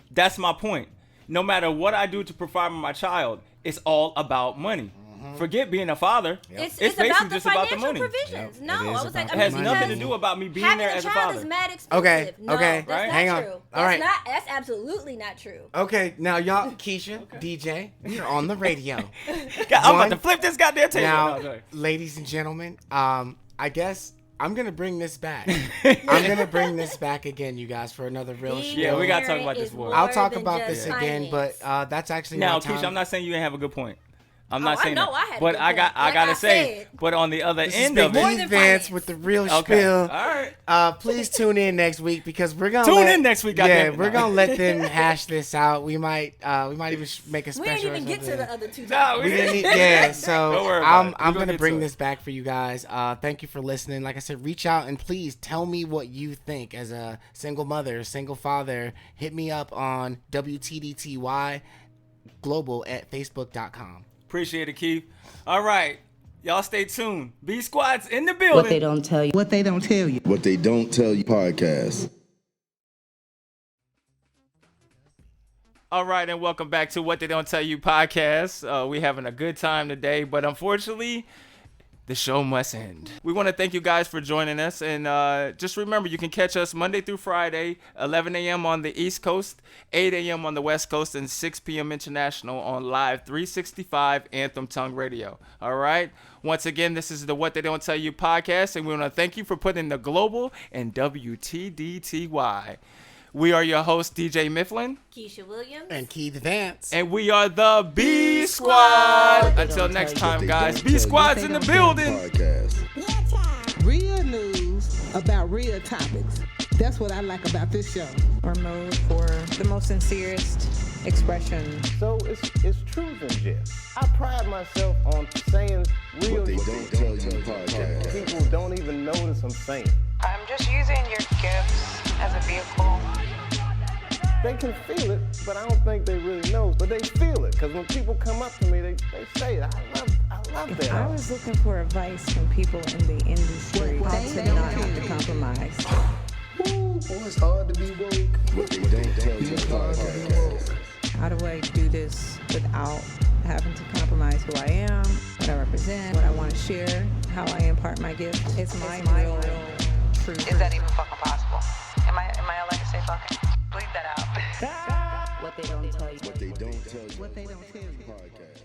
S7: that's my point. No matter what I do to provide for my child, it's all about money. Forget being a father.
S8: It's
S7: basically
S8: about the
S7: just about the
S8: financial
S7: money.
S8: provisions. No,
S9: It is
S8: I was like,
S9: about
S7: It has
S9: the
S7: nothing to
S9: money.
S7: do about me being
S8: having
S7: there
S8: a
S7: as a
S8: child
S7: father.
S8: is mad expensive.
S9: Okay,
S8: No,
S9: okay.
S8: that's
S9: Hang
S8: not
S9: on.
S8: true.
S9: All
S8: That's
S9: right.
S8: not. That's absolutely not true.
S9: Okay, now y'all, Keisha, DJ, you're on the radio.
S7: God, I'm
S9: One-
S7: about to flip this goddamn table.
S9: Now,
S7: No, sorry.
S9: ladies and gentlemen, I guess I'm gonna bring this back. I'm gonna bring this back again, you guys, for another real
S8: Being
S9: show.
S7: Yeah, we gotta
S8: a
S7: talk
S8: parent
S7: about this
S8: is
S7: more.
S8: more
S9: I'll talk
S8: than
S9: about
S8: just
S9: this again, but
S8: finance.
S9: that's actually
S7: Now,
S9: my time.
S7: Keisha, I'm not saying you didn't have a good point. I'm
S8: Oh,
S7: not
S8: I
S7: saying
S8: know
S7: that.
S8: I had a
S7: But
S8: good
S7: I
S8: point. Like
S7: gotta
S8: I
S7: say,
S8: said.
S7: but on the other
S9: This is
S7: end
S9: Big
S7: of
S9: D
S8: More
S7: it.
S8: than
S9: Vance
S8: finance.
S9: with the real
S7: Okay.
S9: spiel.
S7: All right.
S9: Please tune in next week because we're gonna
S7: Tune in next week,
S9: Yeah,
S7: goddammit.
S9: we're gonna let them hash this out. We might even make a
S8: We
S9: special.
S8: didn't
S9: or
S8: even get to
S9: something.
S8: the other two.
S7: Nah,
S8: topics.
S9: We didn't need, yeah, so
S7: Don't worry about it.
S9: I'm
S7: We gonna
S9: gonna
S7: get
S9: bring
S7: to it.
S9: this back for you guys. Thank you for listening. Like I said, reach out and please tell me what you think as a single mother, single father. Hit me up on WTDTY Global at Facebook.com.
S7: Appreciate it, Keith. All right. Y'all stay tuned. B Squad's in the building.
S1: What they don't tell you.
S3: What they don't tell you.
S2: What they don't tell you podcast.
S7: All right, and welcome back to What They Don't Tell You podcast. We having a good time today, but unfortunately, the show must end. We want to thank you guys for joining us, and just remember, you can catch us Monday through Friday, 11 a.m. on the East Coast, 8 a.m. on the West Coast, and 6 p.m. International on Live 365 Anthem Tongue Radio. All right? Once again, this is the What They Don't Tell You podcast, and we want to thank you for putting the global and WTDTY. We are your hosts, DJ Mifflin,
S8: Keisha Williams,
S9: and Keith Vance,
S7: and we are the B Squad. Until next time, guys. B Squad's in the building.
S3: Real news about real topics. That's what I like about this show.
S4: Or mode for the most sincerest expression.
S5: So it's truth and jest. I pride myself on saying real
S2: What They Don't Tell You podcast.
S5: People don't even notice I'm saying.
S6: I'm just using your gifts as a vehicle.
S5: They can feel it, but I don't think they really know. But they feel it, because when people come up to me, they say, I love that.
S4: I was looking for advice from people in the industry how to not have to compromise.
S2: Ooh, boy, it's hard to be woke. What They Don't Tell You podcast.
S4: How do I do this without having to compromise who I am, what I represent, what I want to share, how I impart my gift? It's my real truth.
S6: Is that even fucking possible? Am I allowed to say fucking? Bleep that out.
S1: What they don't tell you.
S2: What They Don't Tell You
S3: What they don't tell you.
S2: podcast.